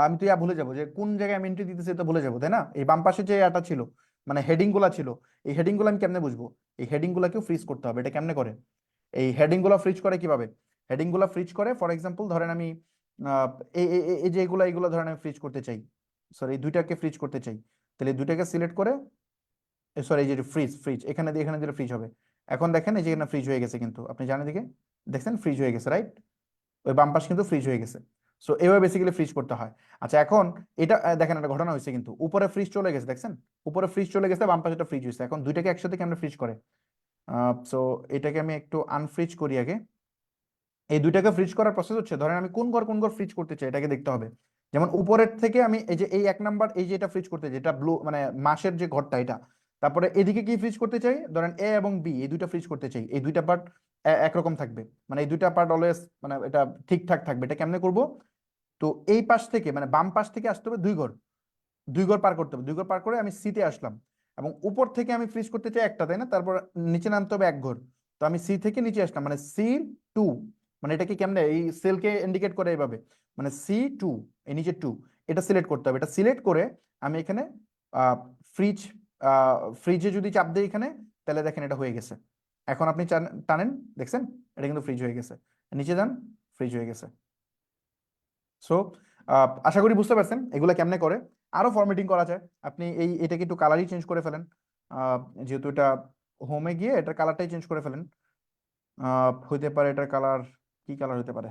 আমি তো ভুলে যাবো যে কোন জায়গায় আমি এন্ট্রি দিতেছি, তো ভুলে যাবো, তাই না? এই বাম পাশে যে এটা ছিল, মানে হেডিং গুলা ছিল, এই হেডিং গুলো আমি কেমনে বুঝবো? এই হেডিং গুলাকেও ফ্রিজ করতে হবে। এটা কেমনে করে? এই হেডিং গুলা ফ্রিজ করে কিভাবে? হেডিং গুলা ফ্রিজ করে, ফর এক্সাম্পল ধরেন আমি আহ, এই যে এগুলো ধরেন আমি ফ্রিজ করতে চাই, সরি এই দুইটাকে ফ্রিজ করতে চাই, তাহলে এই দুইটাকে সিলেক্ট করে, সরি এই যে ফ্রিজ ফ্রিজ এখানে দিয়ে এখানে দিলে ফ্রিজ হবে। এখন দেখেন এই যে এখানে ফ্রিজ হয়ে গেছে, কিন্তু আপনি জানেন দিকে দেখছেন ফ্রিজ হয়ে গেছে, রাইট? ওই বাম পাশ কিন্তু ফ্রিজ হয়ে গেছে। সো এভাবে বেসিক্যালি ফ্রিজ করতে হয়। আচ্ছা এখন এটা দেখেন একটা ঘটনা হয়েছে, কিন্তু উপরে ফ্রিজ চলে গেছে, দেখছেন উপরে ফ্রিজ চলে গেছে, বাম পাশে ফ্রিজ হয়েছে। এখন দুইটাকে একসাথে কেমনে ফ্রিজ করে? সো এটাকে আমি একটু আনফ্রিজ করি আগে। এই দুইটাকে ফ্রিজ করার প্রসেস হচ্ছে, ধরেন আমি কোন ঘর ফ্রিজ করতে চাই এটাকে দেখতে হবে। যেমন উপরের থেকে আমি এই যে এই এক নাম্বার এই যে এটা ফ্রিজ করতে চাই, এটা ব্লু মানে মাসের যে ঘরটা এটা। তারপরে এদিকে কি ফ্রিজ করতে চাই, ধরেন এ এবং বি এই দুইটা ফ্রিজ করতে চাই, এই দুইটা পার্ট একরকম থাকবে, মানে এই দুইটা পার্ট অলওয়েজ মানে এটা ঠিকঠাক থাকবে। এটা কেমনে করব? তো এই পাশ থেকে মানে বাম পাশ থেকে আসতে হবে দুই ঘর পার করতে হবে। দুই ঘর পার করে আমি সিতে আসলাম, এবং উপর থেকে আমি ফ্রিজ করতে চাই একটা, তাই না? তারপর নিচে নামতে হবে এক ঘর। তো আমি সি থেকে নিচে আসলাম, মানে C2, মানে এটাকে কেমনে এই সেলকে ইন্ডিকেট করে এইভাবে, মানে C2, এই নিচে 2, এটা সিলেক্ট করতে হবে। এটা সিলেক্ট করে আমি এখানে ফ্রিজ ফ্রিজে যদি চাপ দিই এখানে, তাহলে দেখেন এটা হয়ে গেছে। এখন আপনি টানেন, দেখছেন এটা কিন্তু ফ্রিজ হয়ে গেছে। নিচে যান, ফ্রিজ হয়ে গেছে। সো আশা করি বুঝতে পারছেন এগুলা কেমনে করে। আরো ফরম্যাটিং করা যায়। আপনি এটাকে একটু কালারই চেঞ্জ করে ফেলেন, যেহেতু এটা হোমে গিয়ে এটার কালারটাই চেঞ্জ করে ফেলেন। হইতে পারে এটার কালার, কি কালার হতে পারে,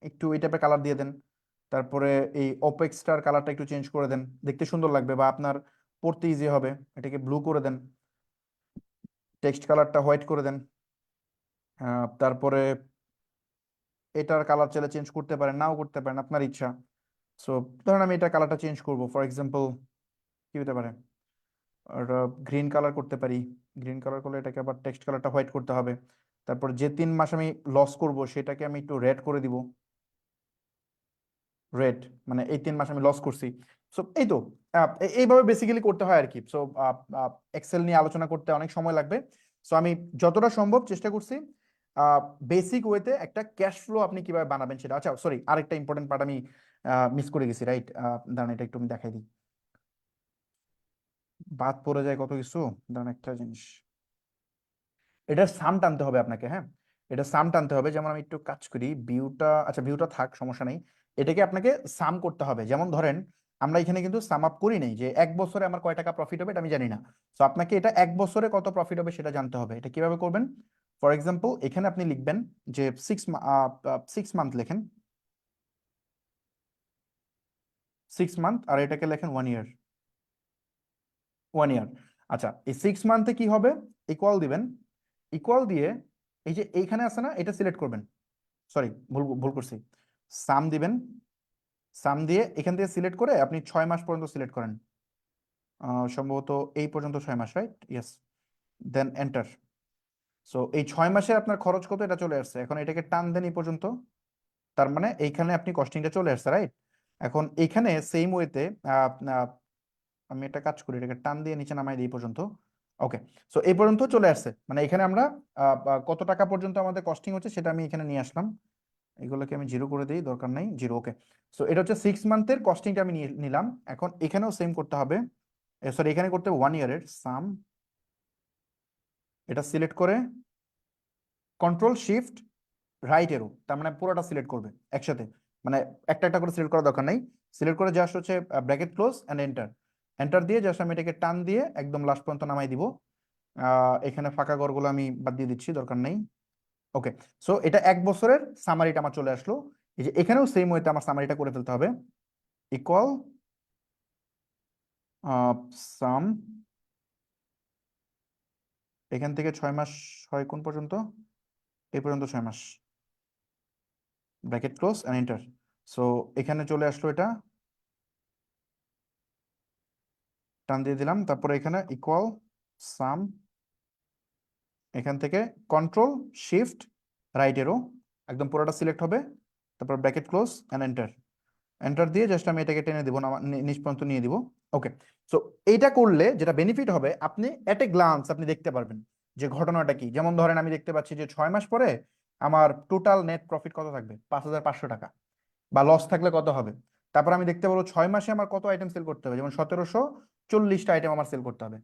একটু এই টাইপের কালার দিয়ে দেন। তারপরে এই ওপেক্সটার কালারটা একটু চেঞ্জ করে দেন, দেখতে সুন্দর লাগবে বা আপনার পড়তে ইজি হবে। এটাকে ব্লু করে দেন, টেক্সট কালারটা হোয়াইট করে দেন। তারপরে এটার কালার চাইলে চেঞ্জ করতে পারেন, নাও করতে পারেন, আপনার ইচ্ছা। সো ধরেন আমি এটার কালারটা চেঞ্জ করব, ফর এক্সাম্পল কি হতে পারে, আর গ্রিন কালার করতে পারি। গ্রিন কালার করলে এটাকে আবার টেক্সট কালারটা হোয়াইট করতে হবে। তারপর যে 3 মাস আমি লস করব সেটাকে আমি একটু রেড করে দিব, রেড, মানে এই 3 মাস আমি লস করছি। সো এই তো এইভাবে বেসিক্যালি করতে হয় আর কি। সো এক্সেল নিয়ে আলোচনা করতে অনেক সময় লাগবে। সো আমি যতটা সম্ভব চেষ্টা করছি বেসিক ওয়েতে একটা ক্যাশ ফ্লো আপনি কিভাবে বানাবেন সেটা। আচ্ছা সরি, আরেকটা ইম্পর্টেন্ট পার্ট আমি মিস করে গেছি, রাইট? দাঁড়ান এটা একটু আমি দেখাই দিই, বাদ পড়ে যায় কত কিছু। দাঁড়ান একটা জিনিস, এটার সাম টানতে হবে আপনাকে, হ্যাঁ এটা সাম টানতে হবে। যেমন আমি একটু কাজ করি ভিউটা, আচ্ছা ভিউটা থাক সমস্যা নেই। এটাকে আপনাকে সাম করতে হবে। যেমন ধরেন আমরা এখানে কিন্তু সাম আপ করি নাই যে 1 বছরে আমার কয় টাকা প্রফিট হবে, এটা আমি জানি না। তো আপনাকে এটা 1 বছরে কত প্রফিট হবে সেটা জানতে হবে। এটা কিভাবে করবেন? ফর এক্সাম্পল এখানে আপনি লিখবেন যে 6 মান্থ লেখেন, 6 মান্থ, আর এটাকে লেখেন 1 ইয়ার, 1 ইয়ার। আচ্ছা এই 6 মান্থে কি হবে, ইকুয়াল দিবেন, ইকুয়াল দিয়ে এই যে এইখানে আছে না, এটা সিলেক্ট করবেন, সরি ভুল ভুল করছি, সাম দিবেন। সাম দিয়ে এখান থেকে সিলেক্ট করে আপনি 6 মাস পর্যন্ত সিলেক্ট করেন, সম্ভবত এই পর্যন্ত 6 মাস, right? Yes, then enter. So এই 6 মাসে আপনার খরচ কত এটা চলে আসছে। এখন এটাকে টান দেন এই পর্যন্ত, তার মানে এইখানে আপনি কস্টিংটা চলে আসছে, রাইট? এখন এইখানে সেম ওয়েতে আমি একটা কাজ করি, এটাকে টান দিয়ে নিচে নামাই দিই এই পর্যন্ত। ওকে, সো এই পর্যন্ত চলে আসছে, মানে এখানে আমরা কত টাকা পর্যন্ত আমাদের কস্টিং হচ্ছে সেটা আমি এখানে নিয়ে আসলাম। এগুলোকে আমি জিরো করে দিই, দরকার নাই জিরো। ওকে, সো এটা হচ্ছে 6 মান্থের কস্টিংটা আমি নিয়ে নিলাম। এখন এখানেও সেম করতে হবে, সরি এখানে করতে হবে 1 ইয়ারের সাম। এটা সিলেক্ট করে কন্ট্রোল শিফট রাইট এরো, তার মানে পুরোটা সিলেক্ট করবে একসাথে, মানে একটা একটা করে সিলেক্ট করার দরকার নাই। সিলেক্ট করে জাস্ট হচ্ছে bracket close and enter. Enter দিয়ে জাস্ট আমি এটাকে টান দিয়ে একদম লাস্ট পর্যন্ত নামাই দিব। এখানে ফাঁকা ঘরগুলো আমি বাদ দিয়ে দিচ্ছি, দরকার নেই। ওকে, সো এটা 1 বছরের সামারিটা আমার চলে আসলো। এই যে এখানেও সেম ওয়েতে আমার সামারিটা করে ফেলতে হবে, ইকুয়াল সাম, এখান থেকে 6 মাস হয় কোন পর্যন্ত, এই পর্যন্ত 6 মাস, bracket close and enter. So এখানে চলে আসলো, এটা টান দিয়ে দিলাম, তারপরে এখানে ইকুয়াল সাম, এখান থেকে কন্ট্রোল শিফট রাইট এরো, একদম পুরোটা সিলেক্ট হবে, তারপর bracket close and enter. Enter দিয়ে জাস্ট আমি এটাকে টেনে দিব না, নিচ পর্যন্ত নিয়ে দিব। ওকে, সো এইটা করলে যেটা বেনিফিট হবে, আপনি এট এ গ্লান্স আপনি দেখতে পারবেন যে ঘটনাটা কি। যেমন ধরেন আমি দেখতে পাচ্ছি যে 6 মাস পরে আমার টোটাল নেট প্রফিট কত থাকবে, 5,500 টাকা, বা লস থাকলে কত হবে। তারপর আমি দেখতে পারবো 6 মাসে আমার কত আইটেম সেল করতে হবে, যেমন 1740টা আইটেম আমার সেল করতে হবে।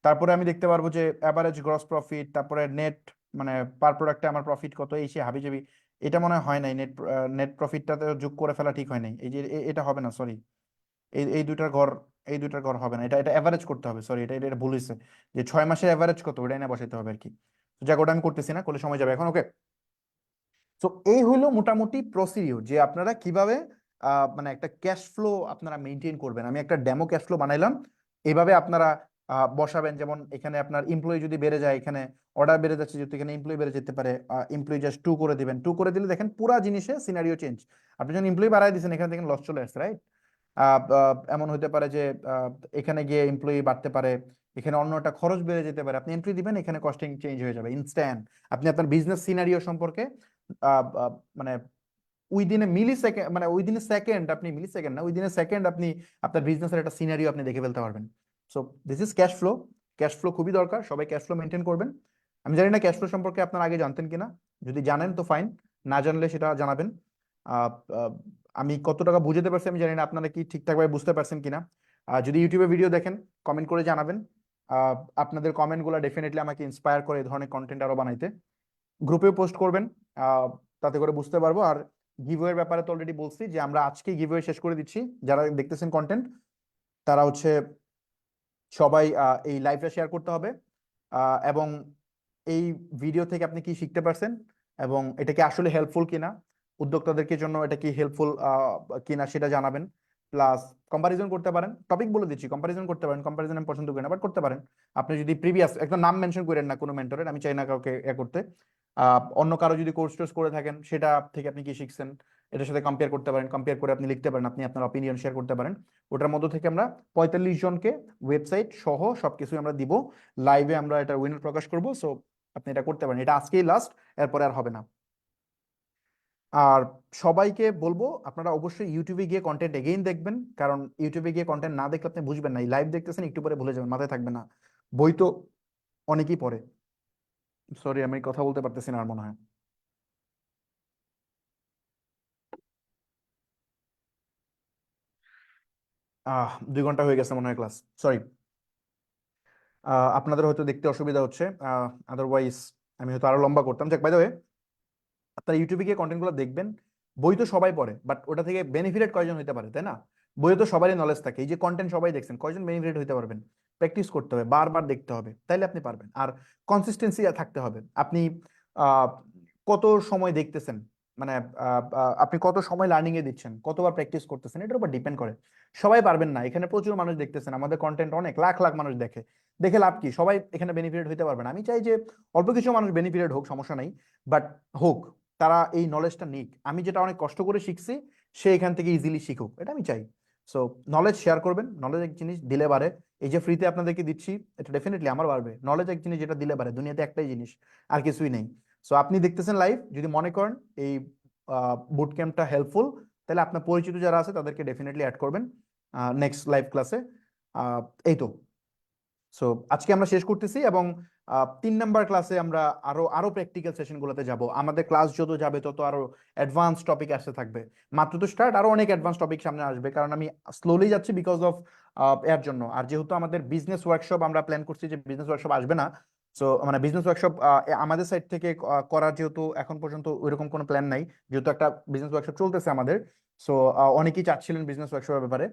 তারপরে আমি দেখতে পারবো যে অ্যাভারেজ গ্রস প্রফিট, তারপরে নেট মানে পার প্রোডাক্টে আমার প্রফিট কত, এই সে হাবিজাবি। এটা মনে হয় নাই, নেট নেট প্রফিটটাতে যোগ করে ফেলা ঠিক হয় নাই, এই যে এটা হবে না, সরি। এই এই দুইটার ঘর, এই দুইটার ঘর হবে না, এটা এটা অ্যাভারেজ করতে হবে, সরি, এটা এটা ভুল হয়েছে। যে 6 মাসের অ্যাভারেজ কত ওটাই না বসাইতে হবে আর কি। তো যাক, ওটা আমি করতেছি না, করলে সময় যাবে এখন, ওকে। তো এই হলো মোটামুটি প্রসিডিউর যে আপনারা কিভাবে মানে একটা ক্যাশ ফ্লো আপনারা মেনটেন করবেন। আমি একটা ডেমো ক্যাশ ফ্লো বানাইলাম, এইভাবে আপনারা বসাবেন। যেমন এখানে আপনার এমপ্লয়ি যদি বেড়ে যায়, এখানে অর্ডার বেড়ে যাচ্ছে, যেহেতু এখানে এমপ্লয়ি বেড়ে যেতে পারে, এমপ্লয়ি জাস্ট 2 করে দিবেন। 2 করে দিলে দেখেন পুরা জিনিসে সিনারিও চেঞ্জ। আপনি যখন এমপ্লয়ি বাড়াই দিচ্ছেন, এখানে দেখেন লস চলে আসছে, রাইট। এমন হতে পারে যে এখানে গিয়ে এমপ্লয়ি বাড়তে পারে, এখানে অন্য একটা খরচ বেড়ে যেতে পারে, আপনি এন্ট্রি দিবেন, এখানে কস্টিং চেঞ্জ হয়ে যাবে ইনস্ট্যান্ট। আপনি আপনার বিজনেস সিনারিও সম্পর্কে মানে উইদিন এ মিলি সেকেন্ড, মানে উইদিন এ সেকেন্ড, আপনি মিলি সেকেন্ড না, উইদিন এ সেকেন্ড আপনি আপনার বিজনেসের একটা সিনারিও আপনি দেখে ফেলতে পারবেন। So this is cash flow. Cash flow খুবই দরকার, সবাই ক্যাশ ফ্লো মেনটেন করবেন। আমি জানি না ক্যাশ ফ্লো সম্পর্কে আপনারা আগে জানতেন কিনা, যদি জানেন তো ফাইন, না জানলে সেটা জানাবেন। আহ, আহ, আমি কত টাকা বুঝতে পারছি আমি জানি না, আপনারা কি ঠিকঠাকভাবে বুঝতে পারছেন কিনা। যদি ইউটিউবে ভিডিও দেখেন, কমেন্ট করে জানাবেন। আপনাদের কমেন্টগুলো ডেফিনেটলি আমাকে ইন্সপায়ার করে এই ধরনের কন্টেন্ট আরো বানাইতে। গ্রুপেও পোস্ট করবেন, তাতে করে বুঝতে পারবো। আর গিভওয়ের ব্যাপারে তো অলরেডি বলছি যে আমরা আজকে গিভওয়ে শেষ করে দিচ্ছি। যারা দেখতেছেন কন্টেন্ট, তারা হচ্ছে সবাই এই লাইভটা শেয়ার করতে হবে, এবং এই ভিডিও থেকে আপনি কি শিখতে পারছেন এবং এটা কি আসলে হেল্পফুল কিনা, উদ্যোক্তাদেরকে জন্য এটা কি হেল্পফুল কিনা সেটা জানাবেন। প্লাস কম্পারিজন করতে পারেন, টপিক বলে দিচ্ছি, কম্পারিজন করতে পারেন। কম্পারিজন আমি পছন্দ করি না, বাট করতে পারেন। আপনি যদি প্রিভিয়াস একটা নাম মেনশন করেন না কোনো মেন্টরের, আমি চাই না কাউকে করতে। অন্য কারো যদি কোর্স টোর্স করে থাকেন, সেটা থেকে আপনি কি শিখছেন এটার সাথে কম্পেয়ার করতে পারেন। কম্পেয়ার করে আপনি লিখতে পারেন, আপনি আপনার অপিনিয়ন শেয়ার করতে পারেন। ওটার মধ্য থেকে আমরা 45 জনকে ওয়েবসাইট সহ সবকিছু আমরা দিব, লাইভে আমরা এটা উইনার প্রকাশ করব। সো আপনি এটা করতে পারেন, এটা আজকেই লাস্ট, এরপরে আর হবে না। আর সবাইকে বলবো আপনারা অবশ্যই ইউটিউবে গিয়ে কন্টেন্ট এগেইন দেখবেন, কারণ ইউটিউবে গিয়ে কন্টেন্ট না দেখলে আপনি বুঝবেন না। এই লাইভ দেখতেছেন, একটু পরে ভুলে যাবেন, মাথায় থাকবে না। বই তো অনেকেই পড়ে। সরি, আমি কথা বলতে পারতেছি না আর মনে হয়। 2 ঘন্টা হয়ে গেছে মনে হয় ক্লাস, সরি। আপনাদের হয়তো দেখতে অসুবিধা হচ্ছে, আদারওয়াইজ আমি হয়তো আরো লম্বা করতাম। যাক, বাই দ্য ওয়ে, আপনারা ইউটিউবে গিয়ে কন্টেন্টগুলো দেখবেন। বই তো সবাই পড়ে, বাট ওটা থেকে বেনিফিটেড কয়জন হতে পারে, তাই না? বইয়ে তো সবারই নলেজ থাকে। এই যে কন্টেন্ট সবাই দেখছেন, কয়জন বেনিফিটেড হতে পারবেন? প্র্যাকটিস করতে হবে, বারবার দেখতে হবে, তাইলে আপনি পারবেন। আর কনসিস্টেন্সি থাকতে হবে। আপনি আহ, কত সময় দেখতেছেন, মানে আপনি কত সময় লার্নিং এ দিচ্ছেন, কতবার প্র্যাকটিস করতেছেন, এটার উপর ডিপেন্ড করে। সবাই পারবেন না, এখানে প্রচুর মানুষ দেখতেছেন, আমাদের কন্টেন্ট অনেক লাখ লাখ মানুষ দেখে। দেখে লাভ কি? সবাই এখানে বেনিফিটেড হতে পারবে না। আমি চাই যে অল্প কিছু মানুষ বেনিফিটেড হোক, সমস্যা নাই, বাট হোক, তারা এই নলেজটা নিক। আমি যেটা অনেক কষ্ট করে শিখছি, সে এখান থেকে ইজিলি শিখুক, এটা আমি চাই। সো নলেজ শেয়ার করবেন। নলেজ এক জিনিস দিলে বাড়ে। এই যে ফ্রিতে আপনাদেরকে দিচ্ছি, এটা ডেফিনেটলি আমার বাড়বে। নলেজ এক জিনিস যেটা দিলে বাড়ে, দুনিয়াতে একটাই জিনিস, আর কিছুই নেই। সো আপনি দেখতেছেন লাইভ, যদি মনে করেন এই বুট ক্যাম্পটা হেল্পফুল, তাহলে আপনার পরিচিত যারা আছে তাদেরকে ডেফিনেটলি অ্যাড করবেন নেক্সট লাইভ ক্লাসে। এই তো। সো আজকে আমরা শেষ করতেছি, এবং 3 নাম্বার ক্লাসে আমরা আরো আরো প্র্যাকটিক্যাল সেশনগুলোতে যাব। আমাদের ক্লাস যত যাবে তত আরো অ্যাডভান্স টপিক আসতে থাকবে। মাত্র তো স্টার্ট, আরো অনেক অ্যাডভান্স টপিক সামনে আসবে, কারণ আমি স্লোলি যাচ্ছি বিকজ অফ এর জন্য। আর যেহেতু আমাদের বিজনেস ওয়ার্কশপ আমরা প্ল্যান করছি, যে বিজনেস ওয়ার্কশপ আসবে না। সো মানে বিজনেস ওয়ার্কশপ আমাদের সাইড থেকে করার যেহেতু এখন পর্যন্ত ওইরকম কোনো প্ল্যান নাই, যেহেতু একটা বিজনেস ওয়ার্কশপ চলতেছে আমাদের। সো অনেকেই চাচ্ছিলেন বিজনেস ওয়ার্কশপের ব্যাপারে।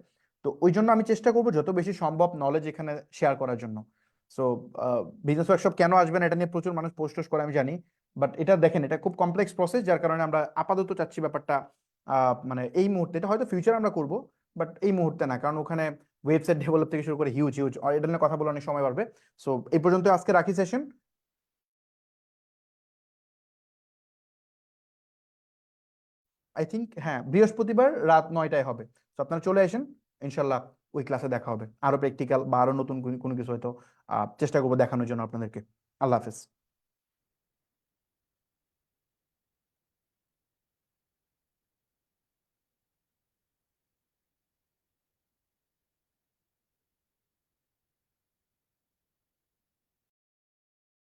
তো ওই জন্য আমি চেষ্টা করবো যত বেশি সম্ভব নলেজ এখানে শেয়ার করার জন্য। সো বিজনেস ওয়ার্কশপ কেন আসবে না এটা নিয়ে প্রচুর মানুষ পোস্ট করে, আমি জানি। বাট এটা দেখেন, এটা খুব কমপ্লেক্স প্রসেস, যার কারণে আমরা আপাতত চাচ্ছি ব্যাপারটা মানে এই মুহূর্তে, এটা হয়তো ফিউচার আমরা করব, বাট এই মুহূর্তে না, কারণ ওখানে ওয়েবসাইট ডেভেলপ থেকে শুরু করে হিউজ হিউজ, এটা নিয়ে কথা বলে অনেক সময় পারবে। সো এই পর্যন্ত আজকে রাখি সেশন। আই থিঙ্ক হ্যাঁ, বৃহস্পতিবার রাত 9টায় হবে। তো আপনারা চলে আসেন, ইনশাল্লাহ ওই ক্লাসে দেখা হবে। আরো প্র্যাকটিক্যাল বা আরো নতুন কোনো কিছু হয়তো চেষ্টা করবো দেখানোর জন্য আপনাদেরকে। আল্লাহ হাফেজ।